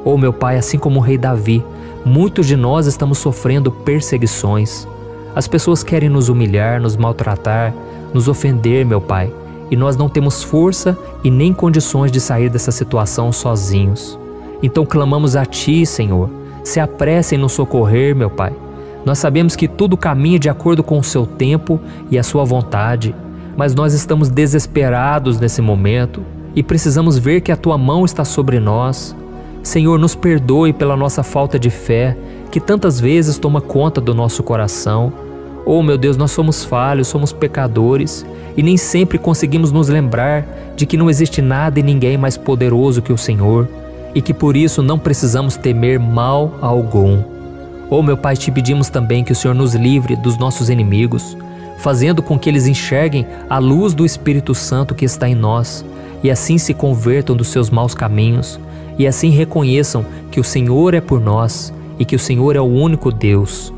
Oh, meu Pai, assim como o rei Davi, muitos de nós estamos sofrendo perseguições. As pessoas querem nos humilhar, nos maltratar, nos ofender, meu Pai, e nós não temos força e nem condições de sair dessa situação sozinhos. Então clamamos a Ti, Senhor, se apresse em nos socorrer, meu Pai. Nós sabemos que tudo caminha de acordo com o Seu tempo e a Sua vontade, mas nós estamos desesperados nesse momento e precisamos ver que a Tua mão está sobre nós. Senhor, nos perdoe pela nossa falta de fé, que tantas vezes toma conta do nosso coração. Oh, meu Deus, nós somos falhos, somos pecadores e nem sempre conseguimos nos lembrar de que não existe nada e ninguém mais poderoso que o Senhor e que por isso não precisamos temer mal algum. Oh, meu Pai, te pedimos também que o Senhor nos livre dos nossos inimigos, fazendo com que eles enxerguem a luz do Espírito Santo que está em nós e assim se convertam dos seus maus caminhos e assim reconheçam que o Senhor é por nós e que o Senhor é o único Deus.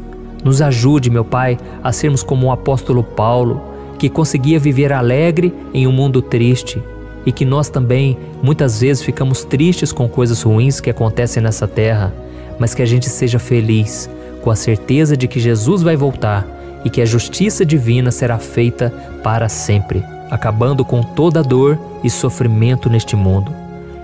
Nos ajude, meu Pai, a sermos como o apóstolo Paulo, que conseguia viver alegre em um mundo triste, e que nós também, muitas vezes, ficamos tristes com coisas ruins que acontecem nessa terra, mas que a gente seja feliz, com a certeza de que Jesus vai voltar e que a justiça divina será feita para sempre, acabando com toda dor e sofrimento neste mundo.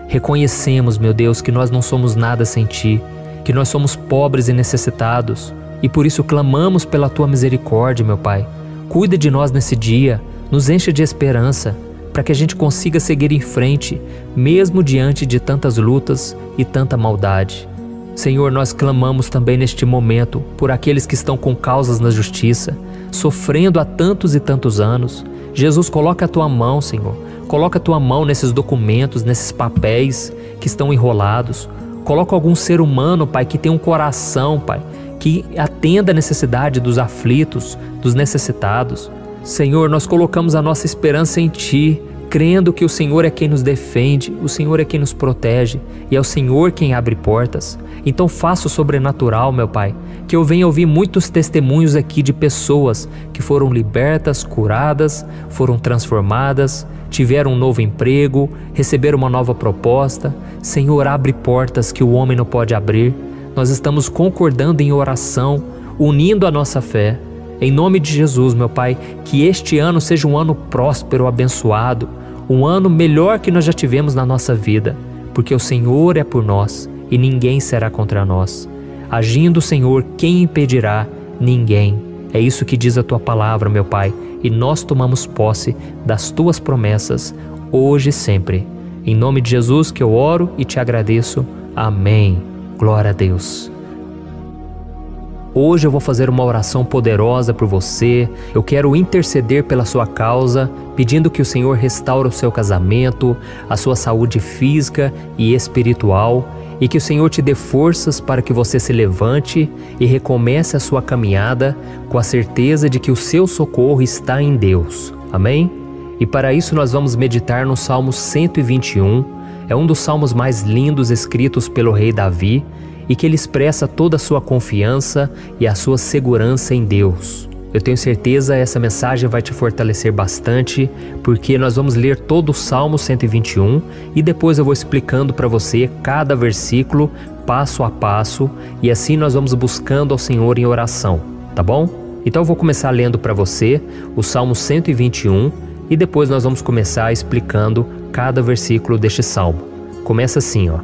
Reconhecemos, meu Deus, que nós não somos nada sem Ti, que nós somos pobres e necessitados, e por isso clamamos pela Tua misericórdia, meu Pai. Cuida de nós nesse dia, nos enche de esperança, para que a gente consiga seguir em frente, mesmo diante de tantas lutas e tanta maldade. Senhor, nós clamamos também neste momento por aqueles que estão com causas na justiça, sofrendo há tantos e tantos anos. Jesus, coloca a Tua mão, Senhor. Coloca a Tua mão nesses documentos, nesses papéis que estão enrolados. Coloca algum ser humano, Pai, que tem um coração, Pai, que atenda a necessidade dos aflitos, dos necessitados. Senhor, nós colocamos a nossa esperança em Ti, crendo que o Senhor é quem nos defende, o Senhor é quem nos protege e é o Senhor quem abre portas. Então faça o sobrenatural, meu Pai, que eu venha ouvir muitos testemunhos aqui de pessoas que foram libertas, curadas, foram transformadas, tiveram um novo emprego, receberam uma nova proposta. Senhor, abre portas que o homem não pode abrir. Nós estamos concordando em oração, unindo a nossa fé. Em nome de Jesus, meu Pai, que este ano seja um ano próspero, abençoado, um ano melhor que nós já tivemos na nossa vida, porque o Senhor é por nós e ninguém será contra nós. Agindo o Senhor, quem impedirá? Ninguém. É isso que diz a Tua palavra, meu Pai, e nós tomamos posse das Tuas promessas, hoje e sempre. Em nome de Jesus que eu oro e te agradeço. Amém. Glória a Deus. Hoje eu vou fazer uma oração poderosa por você. Eu quero interceder pela sua causa, pedindo que o Senhor restaure o seu casamento, a sua saúde física e espiritual, e que o Senhor te dê forças para que você se levante e recomece a sua caminhada com a certeza de que o seu socorro está em Deus. Amém? E para isso nós vamos meditar no Salmo 121. É um dos salmos mais lindos escritos pelo rei Davi, e que ele expressa toda a sua confiança e a sua segurança em Deus. Eu tenho certeza que essa mensagem vai te fortalecer bastante, porque nós vamos ler todo o Salmo 121 e depois eu vou explicando para você cada versículo, passo a passo, e assim nós vamos buscando ao Senhor em oração, tá bom? Então eu vou começar lendo para você o Salmo 121 e depois nós vamos começar explicando cada versículo deste salmo. Começa assim, ó.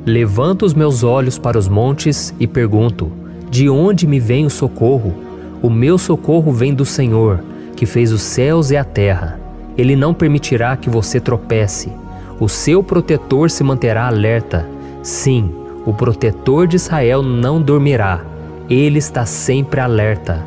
Levanto os meus olhos para os montes e pergunto: de onde me vem o socorro? O meu socorro vem do Senhor, que fez os céus e a terra. Ele não permitirá que você tropece. O seu protetor se manterá alerta. Sim, o protetor de Israel não dormirá. Ele está sempre alerta.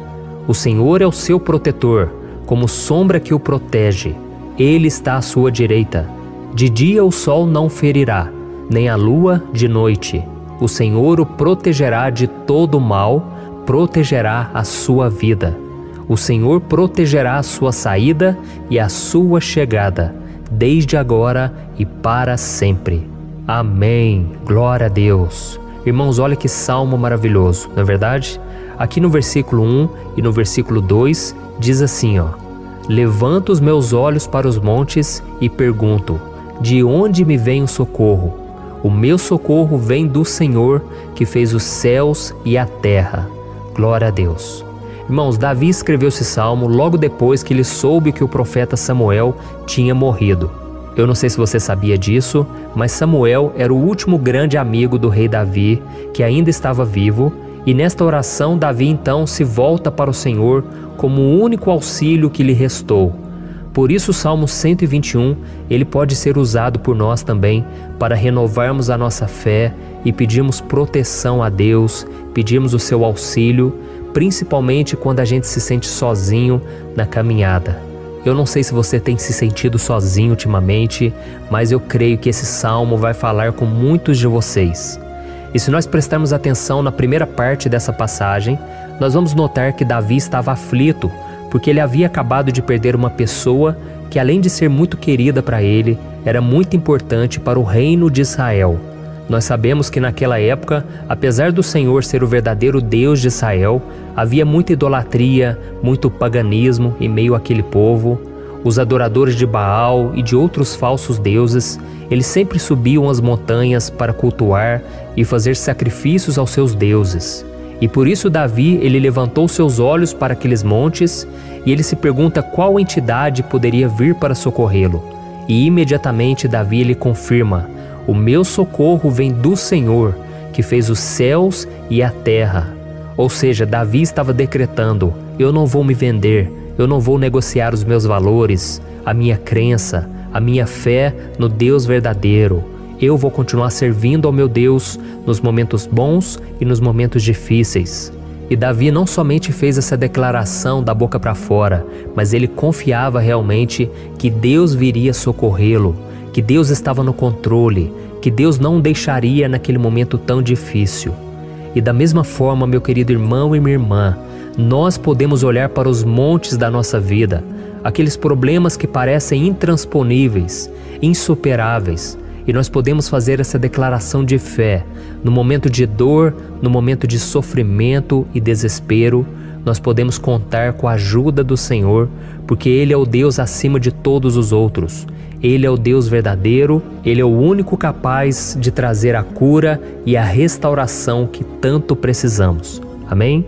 O Senhor é o seu protetor, como sombra que o protege. Ele está à sua direita. De dia o sol não ferirá, nem a lua de noite. O Senhor o protegerá de todo mal, protegerá a sua vida. O Senhor protegerá a sua saída e a sua chegada, desde agora e para sempre. Amém. Glória a Deus. Irmãos, olha que salmo maravilhoso, não é verdade? Aqui no versículo 1 e no versículo 2 diz assim, ó: Levanto os meus olhos para os montes e pergunto: de onde me vem o socorro? O meu socorro vem do Senhor, que fez os céus e a terra. Glória a Deus. Irmãos, Davi escreveu esse salmo logo depois que ele soube que o profeta Samuel tinha morrido. Eu não sei se você sabia disso, mas Samuel era o último grande amigo do rei Davi, que ainda estava vivo, e nesta oração Davi então se volta para o Senhor como o único auxílio que lhe restou. Por isso o Salmo 121, ele pode ser usado por nós também para renovarmos a nossa fé e pedirmos proteção a Deus, pedirmos o seu auxílio, principalmente quando a gente se sente sozinho na caminhada. Eu não sei se você tem se sentido sozinho ultimamente, mas eu creio que esse salmo vai falar com muitos de vocês. E se nós prestarmos atenção na primeira parte dessa passagem, nós vamos notar que Davi estava aflito, porque ele havia acabado de perder uma pessoa que, além de ser muito querida para ele, era muito importante para o reino de Israel. Nós sabemos que naquela época, apesar do Senhor ser o verdadeiro Deus de Israel, havia muita idolatria, muito paganismo em meio àquele povo. Os adoradores de Baal e de outros falsos deuses, eles sempre subiam as montanhas para cultuar e fazer sacrifícios aos seus deuses. E por isso Davi, ele levantou seus olhos para aqueles montes e ele se pergunta qual entidade poderia vir para socorrê-lo. E imediatamente Davi ele confirma: o meu socorro vem do Senhor, que fez os céus e a terra. Ou seja, Davi estava decretando: eu não vou me vender, eu não vou negociar os meus valores, a minha crença, a minha fé no Deus verdadeiro. Eu vou continuar servindo ao meu Deus nos momentos bons e nos momentos difíceis. E Davi não somente fez essa declaração da boca para fora, mas ele confiava realmente que Deus viria socorrê-lo, que Deus estava no controle, que Deus não o deixaria naquele momento tão difícil. E da mesma forma, meu querido irmão e minha irmã, nós podemos olhar para os montes da nossa vida, aqueles problemas que parecem intransponíveis, insuperáveis, e nós podemos fazer essa declaração de fé. No momento de dor, no momento de sofrimento e desespero, nós podemos contar com a ajuda do Senhor, porque Ele é o Deus acima de todos os outros. Ele é o Deus verdadeiro, Ele é o único capaz de trazer a cura e a restauração que tanto precisamos. Amém?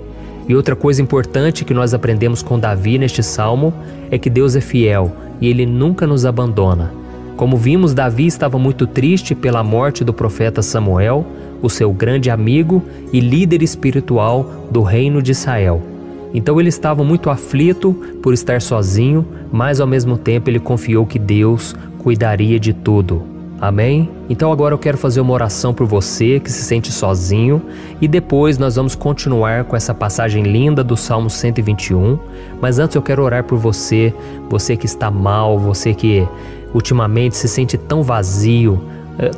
E outra coisa importante que nós aprendemos com Davi neste salmo é que Deus é fiel e Ele nunca nos abandona. Como vimos, Davi estava muito triste pela morte do profeta Samuel, o seu grande amigo e líder espiritual do reino de Israel. Então ele estava muito aflito por estar sozinho, mas ao mesmo tempo ele confiou que Deus cuidaria de tudo. Amém? Então agora eu quero fazer uma oração por você que se sente sozinho e depois nós vamos continuar com essa passagem linda do Salmo 121. Mas antes eu quero orar por você, você que está mal, você que ultimamente se sente tão vazio,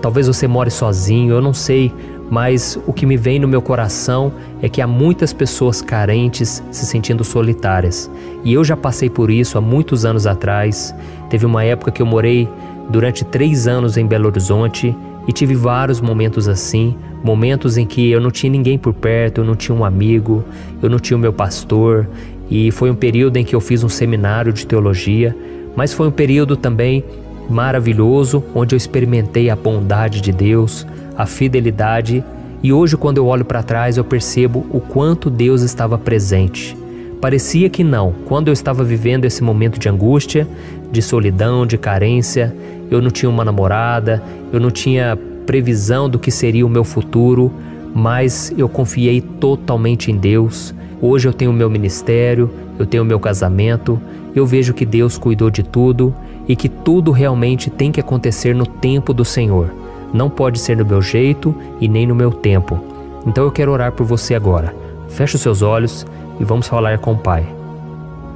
talvez você more sozinho, eu não sei, mas o que me vem no meu coração é que há muitas pessoas carentes se sentindo solitárias. E eu já passei por isso há muitos anos atrás. Teve uma época que eu morei durante 3 anos em Belo Horizonte e tive vários momentos assim, momentos em que eu não tinha ninguém por perto, eu não tinha um amigo, eu não tinha o meu pastor, e foi um período em que eu fiz um seminário de teologia, mas foi um período também maravilhoso, onde eu experimentei a bondade de Deus, a fidelidade, e hoje quando eu olho para trás eu percebo o quanto Deus estava presente. Parecia que não, quando eu estava vivendo esse momento de angústia, de solidão, de carência, eu não tinha uma namorada, eu não tinha previsão do que seria o meu futuro, mas eu confiei totalmente em Deus. Hoje eu tenho o meu ministério, eu tenho o meu casamento, eu vejo que Deus cuidou de tudo e que tudo realmente tem que acontecer no tempo do Senhor. Não pode ser no meu jeito e nem no meu tempo. Então eu quero orar por você agora. Feche os seus olhos e vamos falar com o Pai.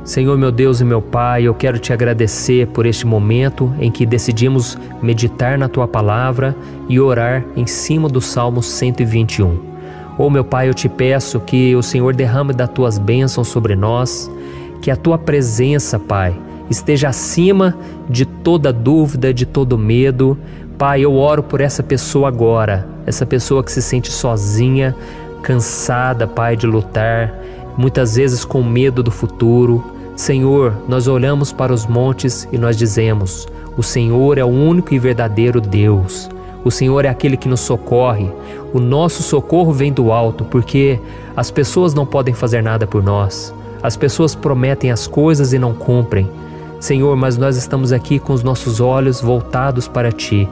Senhor, meu Deus e meu Pai, eu quero te agradecer por este momento em que decidimos meditar na Tua Palavra e orar em cima do Salmo 121. Oh, meu Pai, eu te peço que o Senhor derrame das Tuas bênçãos sobre nós, que a Tua presença, Pai, esteja acima de toda dúvida, de todo medo. Pai, eu oro por essa pessoa agora, essa pessoa que se sente sozinha, cansada, Pai, de lutar, muitas vezes com medo do futuro. Senhor, nós olhamos para os montes e nós dizemos: o Senhor é o único e verdadeiro Deus. O Senhor é aquele que nos socorre. O nosso socorro vem do alto, porque as pessoas não podem fazer nada por nós. As pessoas prometem as coisas e não cumprem. Senhor, mas nós estamos aqui com os nossos olhos voltados para Ti.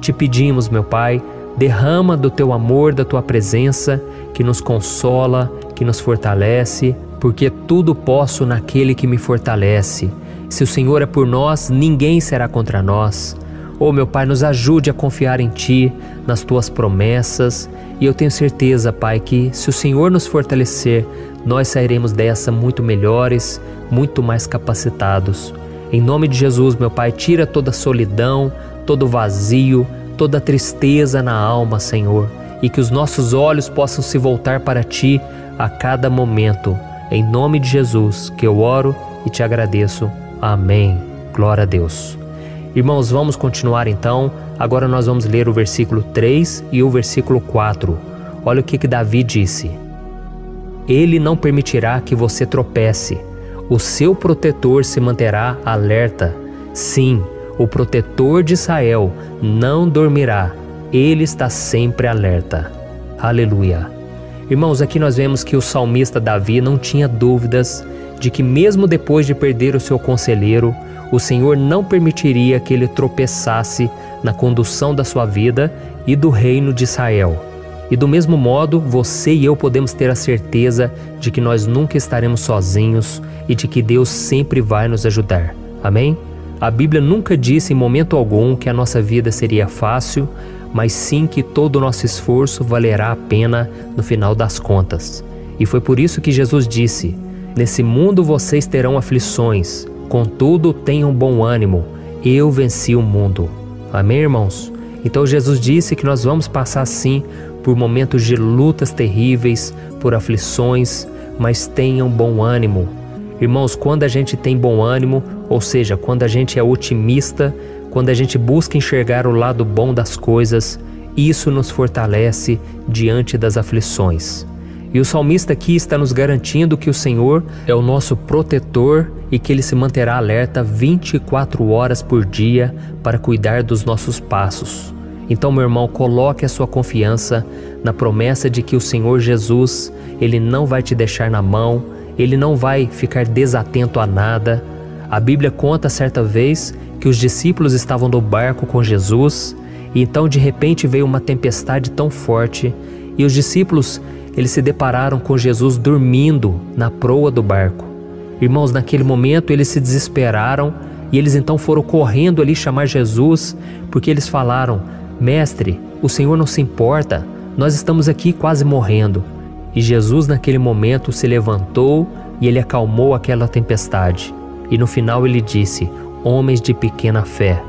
Te pedimos, meu Pai, derrama do Teu amor, da Tua presença, que nos consola, que nos fortalece, porque tudo posso naquele que me fortalece. Se o Senhor é por nós, ninguém será contra nós. Oh, meu Pai, nos ajude a confiar em Ti, nas Tuas promessas, e eu tenho certeza, Pai, que se o Senhor nos fortalecer, nós sairemos dessa muito melhores, muito mais capacitados. Em nome de Jesus, meu Pai, tira toda a solidão, todo o vazio, toda a tristeza na alma, Senhor, e que os nossos olhos possam se voltar para Ti a cada momento. Em nome de Jesus que eu oro e te agradeço. Amém. Glória a Deus. Irmãos, vamos continuar então. Agora nós vamos ler o versículo 3 e o versículo 4. Olha o que Davi disse. Ele não permitirá que você tropece. O seu protetor se manterá alerta. Sim, o protetor de Israel não dormirá. Ele está sempre alerta. Aleluia. Irmãos, aqui nós vemos que o salmista Davi não tinha dúvidas de que mesmo depois de perder o seu conselheiro, o Senhor não permitiria que ele tropeçasse na condução da sua vida e do reino de Israel. E do mesmo modo, você e eu podemos ter a certeza de que nós nunca estaremos sozinhos e de que Deus sempre vai nos ajudar. Amém? A Bíblia nunca disse em momento algum que a nossa vida seria fácil, mas sim que todo o nosso esforço valerá a pena no final das contas. E foi por isso que Jesus disse: nesse mundo vocês terão aflições, contudo tenham bom ânimo, eu venci o mundo. Amém, irmãos? Então Jesus disse que nós vamos passar sim por momentos de lutas terríveis, por aflições, mas tenham bom ânimo. Irmãos, quando a gente tem bom ânimo, ou seja, quando a gente é otimista, quando a gente busca enxergar o lado bom das coisas, isso nos fortalece diante das aflições. E o salmista aqui está nos garantindo que o Senhor é o nosso protetor e que Ele se manterá alerta 24 horas por dia para cuidar dos nossos passos. Então, meu irmão, coloque a sua confiança na promessa de que o Senhor Jesus, Ele não vai te deixar na mão, Ele não vai ficar desatento a nada. A Bíblia conta certa vez que os discípulos estavam no barco com Jesus e então de repente veio uma tempestade tão forte e os discípulos, eles se depararam com Jesus dormindo na proa do barco. Irmãos, naquele momento eles se desesperaram e eles então foram correndo ali chamar Jesus, porque eles falaram: Mestre, o Senhor não se importa, nós estamos aqui quase morrendo. E Jesus naquele momento se levantou e ele acalmou aquela tempestade. E no final ele disse: homens de pequena fé.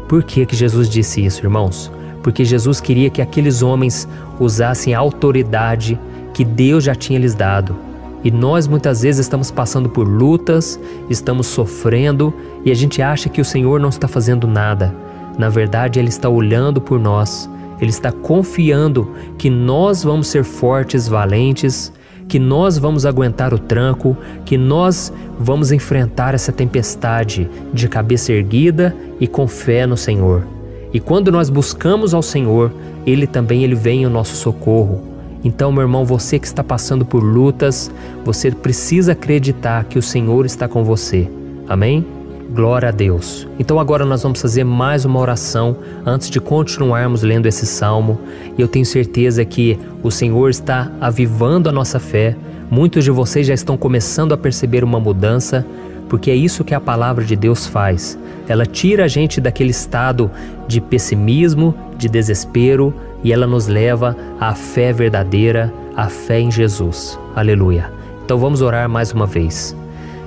Por que Jesus disse isso, irmãos? Porque Jesus queria que aqueles homens usassem a autoridade que Deus já tinha lhes dado. E nós muitas vezes estamos passando por lutas, estamos sofrendo e a gente acha que o Senhor não está fazendo nada. Na verdade, Ele está olhando por nós, Ele está confiando que nós vamos ser fortes, valentes, que nós vamos aguentar o tranco, que nós vamos enfrentar essa tempestade de cabeça erguida e com fé no Senhor. E quando nós buscamos ao Senhor, Ele vem em nosso socorro. Então, meu irmão, você que está passando por lutas, você precisa acreditar que o Senhor está com você. Amém? Glória a Deus. Então agora nós vamos fazer mais uma oração antes de continuarmos lendo esse salmo. E eu tenho certeza que o Senhor está avivando a nossa fé. Muitos de vocês já estão começando a perceber uma mudança, porque é isso que a palavra de Deus faz. Ela tira a gente daquele estado de pessimismo, de desespero, e ela nos leva à fé verdadeira, à fé em Jesus. Aleluia. Então vamos orar mais uma vez.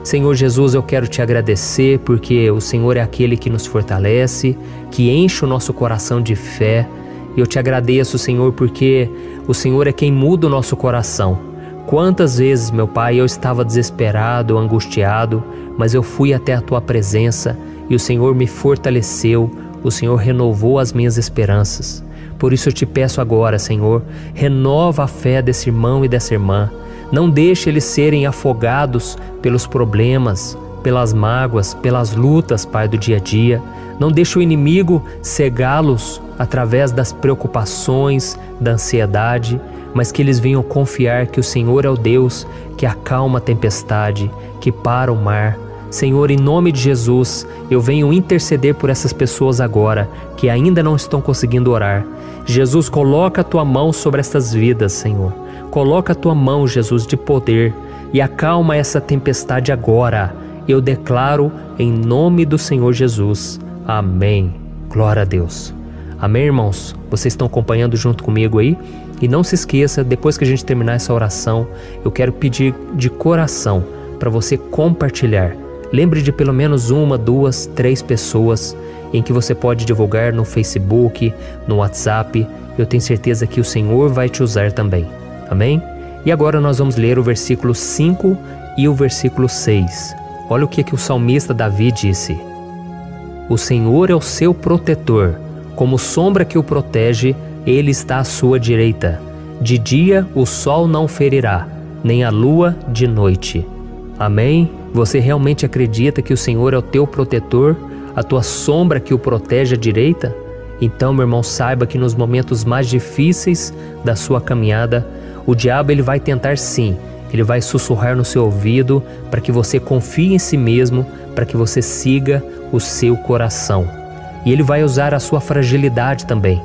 Senhor Jesus, eu quero te agradecer porque o Senhor é aquele que nos fortalece, que enche o nosso coração de fé. Eu te agradeço, Senhor, porque o Senhor é quem muda o nosso coração. Quantas vezes, meu Pai, eu estava desesperado, angustiado, mas eu fui até a Tua presença e o Senhor me fortaleceu, o Senhor renovou as minhas esperanças. Por isso eu te peço agora, Senhor, renova a fé desse irmão e dessa irmã. Não deixe eles serem afogados pelos problemas, pelas mágoas, pelas lutas, Pai, do dia a dia. Não deixe o inimigo cegá-los através das preocupações, da ansiedade, mas que eles venham confiar que o Senhor é o Deus que acalma a tempestade, que para o mar. Senhor, em nome de Jesus, eu venho interceder por essas pessoas agora que ainda não estão conseguindo orar. Jesus, coloca a Tua mão sobre essas vidas, Senhor. Coloca a Tua mão, Jesus, de poder e acalma essa tempestade agora. Eu declaro em nome do Senhor Jesus. Amém. Glória a Deus. Amém, irmãos? Vocês estão acompanhando junto comigo aí? E não se esqueça, depois que a gente terminar essa oração, eu quero pedir de coração para você compartilhar. Lembre de pelo menos 1, 2, 3 pessoas em que você pode divulgar no Facebook, no WhatsApp. Eu tenho certeza que o Senhor vai te usar também. Amém? E agora nós vamos ler o versículo 5 e o versículo 6. Olha o que o salmista Davi disse. O Senhor é o seu protetor, como sombra que o protege, Ele está à sua direita. De dia o sol não o ferirá, nem a lua de noite. Amém? Você realmente acredita que o Senhor é o teu protetor, a tua sombra que o protege à direita? Então, meu irmão, saiba que nos momentos mais difíceis da sua caminhada, o diabo ele vai tentar sim, ele vai sussurrar no seu ouvido para que você confie em si mesmo, para que você siga o seu coração. E ele vai usar a sua fragilidade também,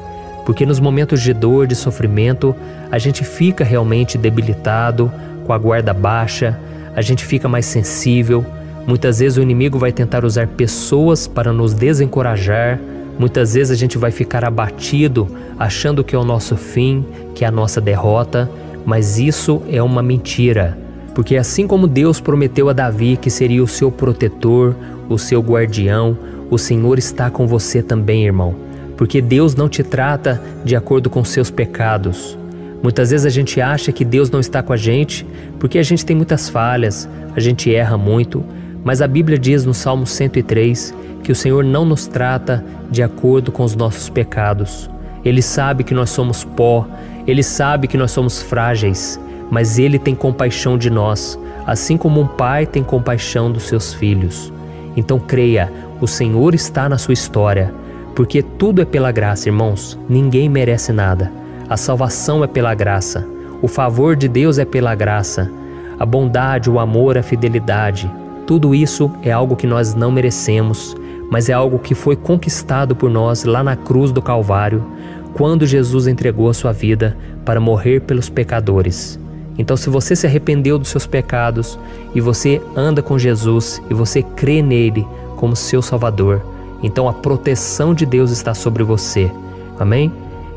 porque nos momentos de dor, de sofrimento, a gente fica realmente debilitado, com a guarda baixa, a gente fica mais sensível. Muitas vezes o inimigo vai tentar usar pessoas para nos desencorajar. Muitas vezes a gente vai ficar abatido, achando que é o nosso fim, que é a nossa derrota. Mas isso é uma mentira. Porque assim como Deus prometeu a Davi que seria o seu protetor, o seu guardião, o Senhor está com você também, irmão. Porque Deus não te trata de acordo com seus pecados. Muitas vezes a gente acha que Deus não está com a gente porque a gente tem muitas falhas, a gente erra muito, mas a Bíblia diz no Salmo 103 que o Senhor não nos trata de acordo com os nossos pecados. Ele sabe que nós somos pó, Ele sabe que nós somos frágeis, mas Ele tem compaixão de nós, assim como um pai tem compaixão dos seus filhos. Então creia, o Senhor está na sua história. Porque tudo é pela graça, irmãos. Ninguém merece nada. A salvação é pela graça. O favor de Deus é pela graça. A bondade, o amor, a fidelidade. Tudo isso é algo que nós não merecemos, mas é algo que foi conquistado por nós lá na cruz do Calvário, quando Jesus entregou a sua vida para morrer pelos pecadores. Então, se você se arrependeu dos seus pecados e você anda com Jesus e você crê nele como seu Salvador, então a proteção de Deus está sobre você. Amém?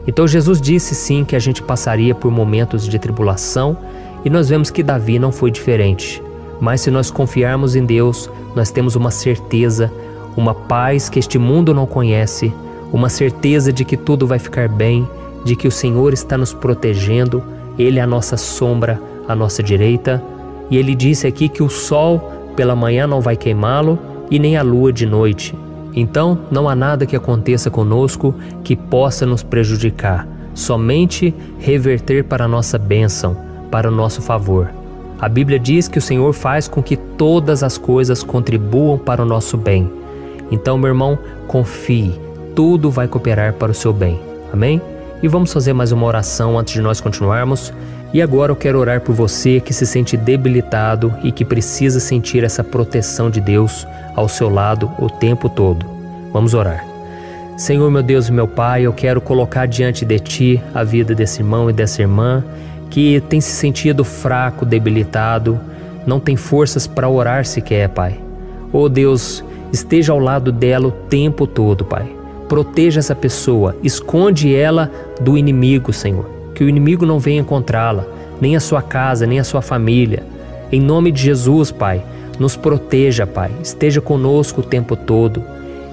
Então Jesus disse sim que a gente passaria por momentos de tribulação e nós vemos que Davi não foi diferente. Mas se nós confiarmos em Deus, nós temos uma certeza, uma paz que este mundo não conhece, uma certeza de que tudo vai ficar bem, de que o Senhor está nos protegendo, Ele é a nossa sombra, à nossa direita. E Ele disse aqui que o sol pela manhã não vai queimá-lo e nem a lua de noite. Então, não há nada que aconteça conosco que possa nos prejudicar, somente reverter para a nossa bênção, para o nosso favor. A Bíblia diz que o Senhor faz com que todas as coisas contribuam para o nosso bem. Então, meu irmão, confie, tudo vai cooperar para o seu bem. Amém? E vamos fazer mais uma oração antes de nós continuarmos. E agora eu quero orar por você que se sente debilitado e que precisa sentir essa proteção de Deus ao seu lado o tempo todo. Vamos orar. Senhor, meu Deus e meu Pai, eu quero colocar diante de Ti a vida desse irmão e dessa irmã que tem se sentido fraco, debilitado, não tem forças para orar sequer, Pai. Oh Deus, esteja ao lado dela o tempo todo, Pai. Proteja essa pessoa, esconde ela do inimigo, Senhor. Que o inimigo não venha encontrá-la, nem a sua casa, nem a sua família. Em nome de Jesus, Pai, nos proteja, Pai. Esteja conosco o tempo todo.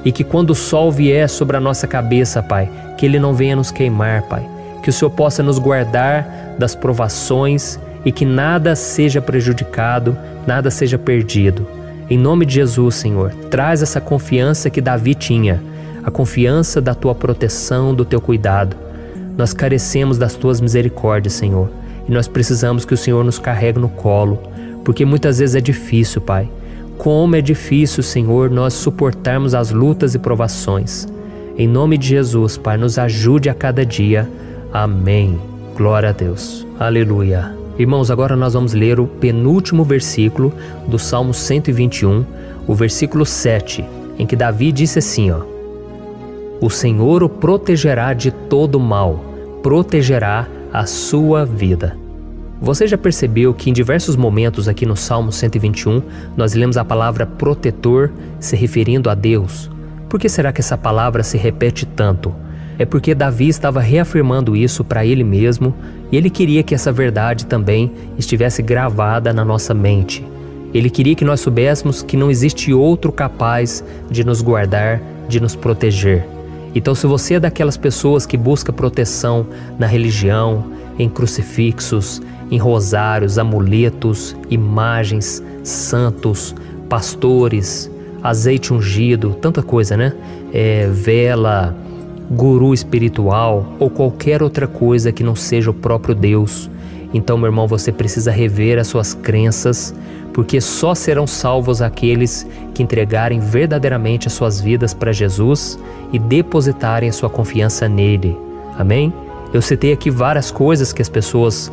E que quando o sol vier sobre a nossa cabeça, Pai, que ele não venha nos queimar, Pai. Que o Senhor possa nos guardar das provações e que nada seja prejudicado, nada seja perdido. Em nome de Jesus, Senhor, traz essa confiança que Davi tinha, a confiança da Tua proteção, do Teu cuidado. Nós carecemos das Tuas misericórdias, Senhor, e nós precisamos que o Senhor nos carregue no colo, porque muitas vezes é difícil, Pai. Como é difícil, Senhor, nós suportarmos as lutas e provações. Em nome de Jesus, Pai, nos ajude a cada dia. Amém. Glória a Deus. Aleluia. Irmãos, agora nós vamos ler o penúltimo versículo do Salmo 121, o versículo 7, em que Davi disse assim, ó: O Senhor o protegerá de todo mal, protegerá a sua vida. Você já percebeu que em diversos momentos aqui no Salmo 121, nós lemos a palavra protetor se referindo a Deus? Por que será que essa palavra se repete tanto? É porque Davi estava reafirmando isso para ele mesmo e ele queria que essa verdade também estivesse gravada na nossa mente. Ele queria que nós soubéssemos que não existe outro capaz de nos guardar, de nos proteger. Então, se você é daquelas pessoas que busca proteção na religião, em crucifixos, em rosários, amuletos, imagens, santos, pastores, azeite ungido, tanta coisa, né? Vela, guru espiritual ou qualquer outra coisa que não seja o próprio Deus. Então, meu irmão, você precisa rever as suas crenças, porque só serão salvos aqueles que entregarem verdadeiramente as suas vidas para Jesus e depositarem a sua confiança nele. Amém? Eu citei aqui várias coisas que as pessoas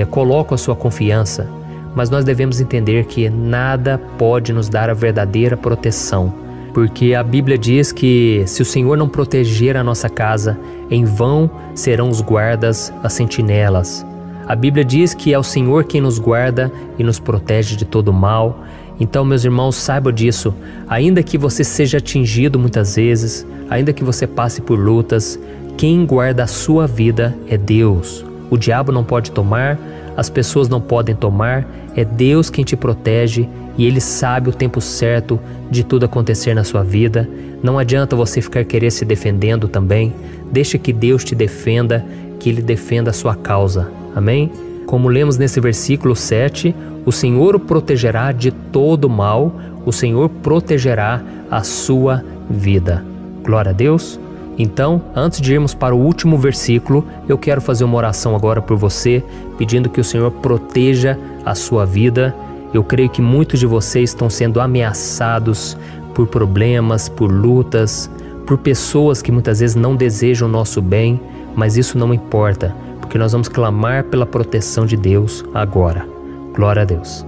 colocam a sua confiança, mas nós devemos entender que nada pode nos dar a verdadeira proteção, porque a Bíblia diz que se o Senhor não proteger a nossa casa, em vão serão os guardas, as sentinelas. A Bíblia diz que é o Senhor quem nos guarda e nos protege de todo mal. Então, meus irmãos, saibam disso. Ainda que você seja atingido muitas vezes, ainda que você passe por lutas, quem guarda a sua vida é Deus. O diabo não pode tomar, as pessoas não podem tomar, é Deus quem te protege e Ele sabe o tempo certo de tudo acontecer na sua vida. Não adianta você ficar querer se defendendo também. Deixa que Deus te defenda, que Ele defenda a sua causa. Amém? Como lemos nesse versículo 7, o Senhor o protegerá de todo mal, o Senhor protegerá a sua vida. Glória a Deus. Então, antes de irmos para o último versículo, eu quero fazer uma oração agora por você, pedindo que o Senhor proteja a sua vida. Eu creio que muitos de vocês estão sendo ameaçados por problemas, por lutas, por pessoas que muitas vezes não desejam o nosso bem, mas isso não importa, porque nós vamos clamar pela proteção de Deus agora. Glória a Deus.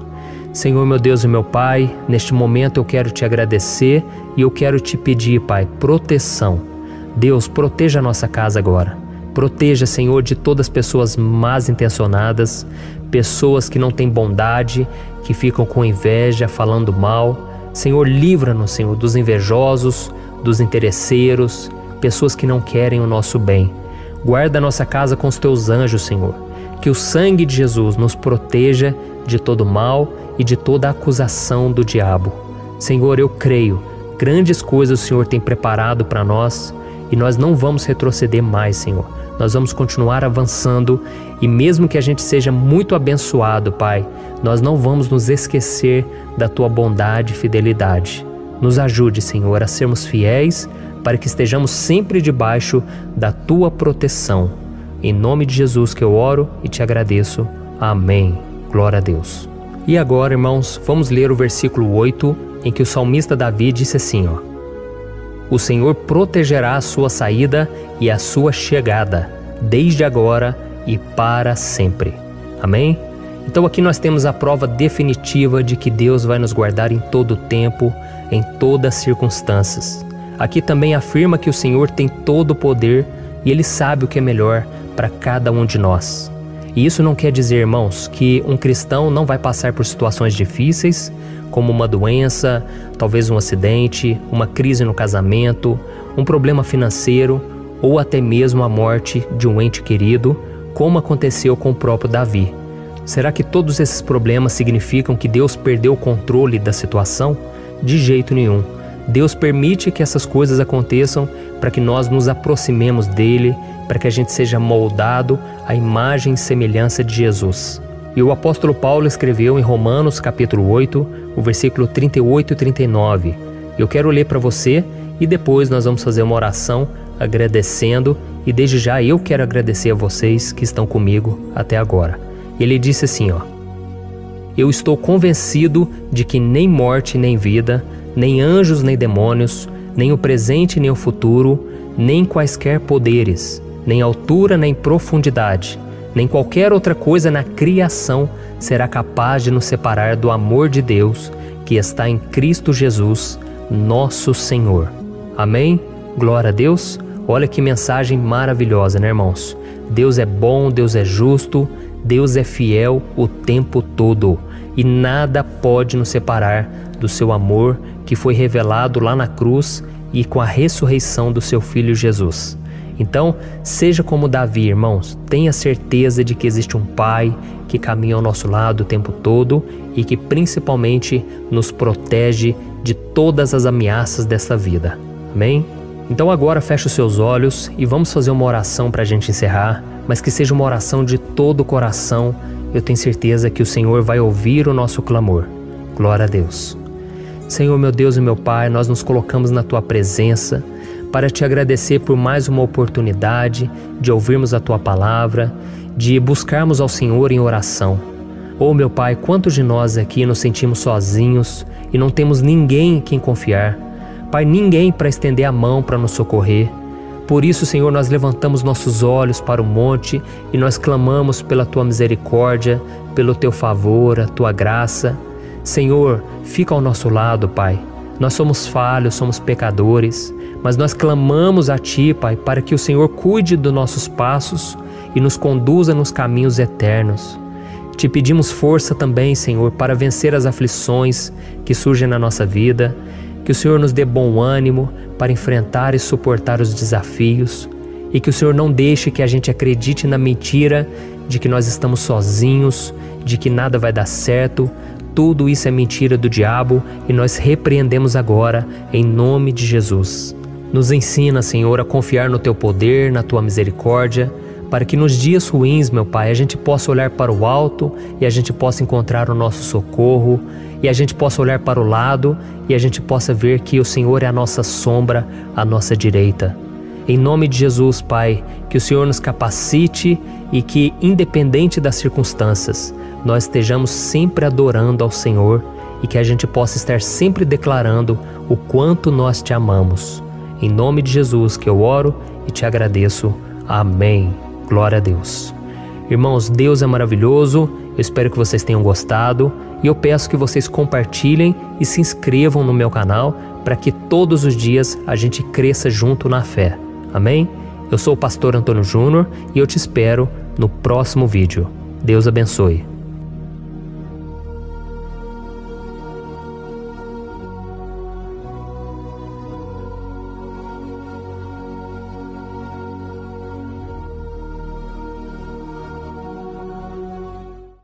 Senhor, meu Deus e meu Pai, neste momento eu quero te agradecer e eu quero te pedir, Pai, proteção. Deus, proteja a nossa casa agora. Proteja, Senhor, de todas as pessoas más intencionadas, pessoas que não têm bondade, que ficam com inveja, falando mal. Senhor, livra-nos, Senhor, dos invejosos, dos interesseiros, pessoas que não querem o nosso bem. Guarda a nossa casa com os teus anjos, Senhor. Que o sangue de Jesus nos proteja de todo mal e de toda acusação do diabo. Senhor, eu creio, grandes coisas o Senhor tem preparado para nós e nós não vamos retroceder mais, Senhor. Nós vamos continuar avançando e mesmo que a gente seja muito abençoado, Pai, nós não vamos nos esquecer da Tua bondade e fidelidade. Nos ajude, Senhor, a sermos fiéis para que estejamos sempre debaixo da Tua proteção. Em nome de Jesus que eu oro e te agradeço. Amém. Glória a Deus. E agora, irmãos, vamos ler o versículo 8, em que o salmista Davi disse assim, ó: O Senhor protegerá a sua saída e a sua chegada, desde agora e para sempre. Amém? Então aqui nós temos a prova definitiva de que Deus vai nos guardar em todo o tempo, em todas as circunstâncias. Aqui também afirma que o Senhor tem todo o poder e Ele sabe o que é melhor para cada um de nós. E isso não quer dizer, irmãos, que um cristão não vai passar por situações difíceis, como uma doença, talvez um acidente, uma crise no casamento, um problema financeiro ou até mesmo a morte de um ente querido, como aconteceu com o próprio Davi. Será que todos esses problemas significam que Deus perdeu o controle da situação? De jeito nenhum. Deus permite que essas coisas aconteçam para que nós nos aproximemos dele, para que a gente seja moldado à imagem e semelhança de Jesus. E o apóstolo Paulo escreveu em Romanos capítulo 8, o versículo 38 e 39. Eu quero ler para você e depois nós vamos fazer uma oração agradecendo, e desde já eu quero agradecer a vocês que estão comigo até agora. Ele disse assim, ó: Eu estou convencido de que nem morte nem vida, nem anjos nem demônios, nem o presente nem o futuro, nem quaisquer poderes, nem altura nem profundidade, nem qualquer outra coisa na criação será capaz de nos separar do amor de Deus que está em Cristo Jesus, nosso Senhor. Amém? Glória a Deus. Olha que mensagem maravilhosa, né, irmãos? Deus é bom, Deus é justo, Deus é fiel o tempo todo e nada pode nos separar do seu amor que foi revelado lá na cruz e com a ressurreição do seu Filho Jesus. Então, seja como Davi, irmãos, tenha certeza de que existe um Pai que caminha ao nosso lado o tempo todo e que principalmente nos protege de todas as ameaças dessa vida. Amém? Então agora feche os seus olhos e vamos fazer uma oração para a gente encerrar, mas que seja uma oração de todo o coração. Eu tenho certeza que o Senhor vai ouvir o nosso clamor. Glória a Deus. Senhor, meu Deus e meu Pai, nós nos colocamos na Tua presença para Te agradecer por mais uma oportunidade de ouvirmos a Tua palavra, de buscarmos ao Senhor em oração. Oh, meu Pai, quantos de nós aqui nos sentimos sozinhos e não temos ninguém em quem confiar. Pai, ninguém para estender a mão para nos socorrer. Por isso, Senhor, nós levantamos nossos olhos para o monte e nós clamamos pela Tua misericórdia, pelo Teu favor, a Tua graça. Senhor, fica ao nosso lado, Pai. Nós somos falhos, somos pecadores, mas nós clamamos a Ti, Pai, para que o Senhor cuide dos nossos passos e nos conduza nos caminhos eternos. Te pedimos força também, Senhor, para vencer as aflições que surgem na nossa vida, que o Senhor nos dê bom ânimo para enfrentar e suportar os desafios e que o Senhor não deixe que a gente acredite na mentira de que nós estamos sozinhos, de que nada vai dar certo. Tudo isso é mentira do diabo e nós repreendemos agora em nome de Jesus. Nos ensina, Senhor, a confiar no Teu poder, na Tua misericórdia, para que nos dias ruins, meu Pai, a gente possa olhar para o alto e a gente possa encontrar o nosso socorro, e a gente possa olhar para o lado e a gente possa ver que o Senhor é a nossa sombra, a nossa direita. Em nome de Jesus, Pai, que o Senhor nos capacite e que, independente das circunstâncias, nós estejamos sempre adorando ao Senhor e que a gente possa estar sempre declarando o quanto nós Te amamos. Em nome de Jesus que eu oro e te agradeço. Amém. Glória a Deus. Irmãos, Deus é maravilhoso. Eu espero que vocês tenham gostado e eu peço que vocês compartilhem e se inscrevam no meu canal para que todos os dias a gente cresça junto na fé. Amém? Eu sou o pastor Antônio Júnior e eu te espero no próximo vídeo. Deus abençoe.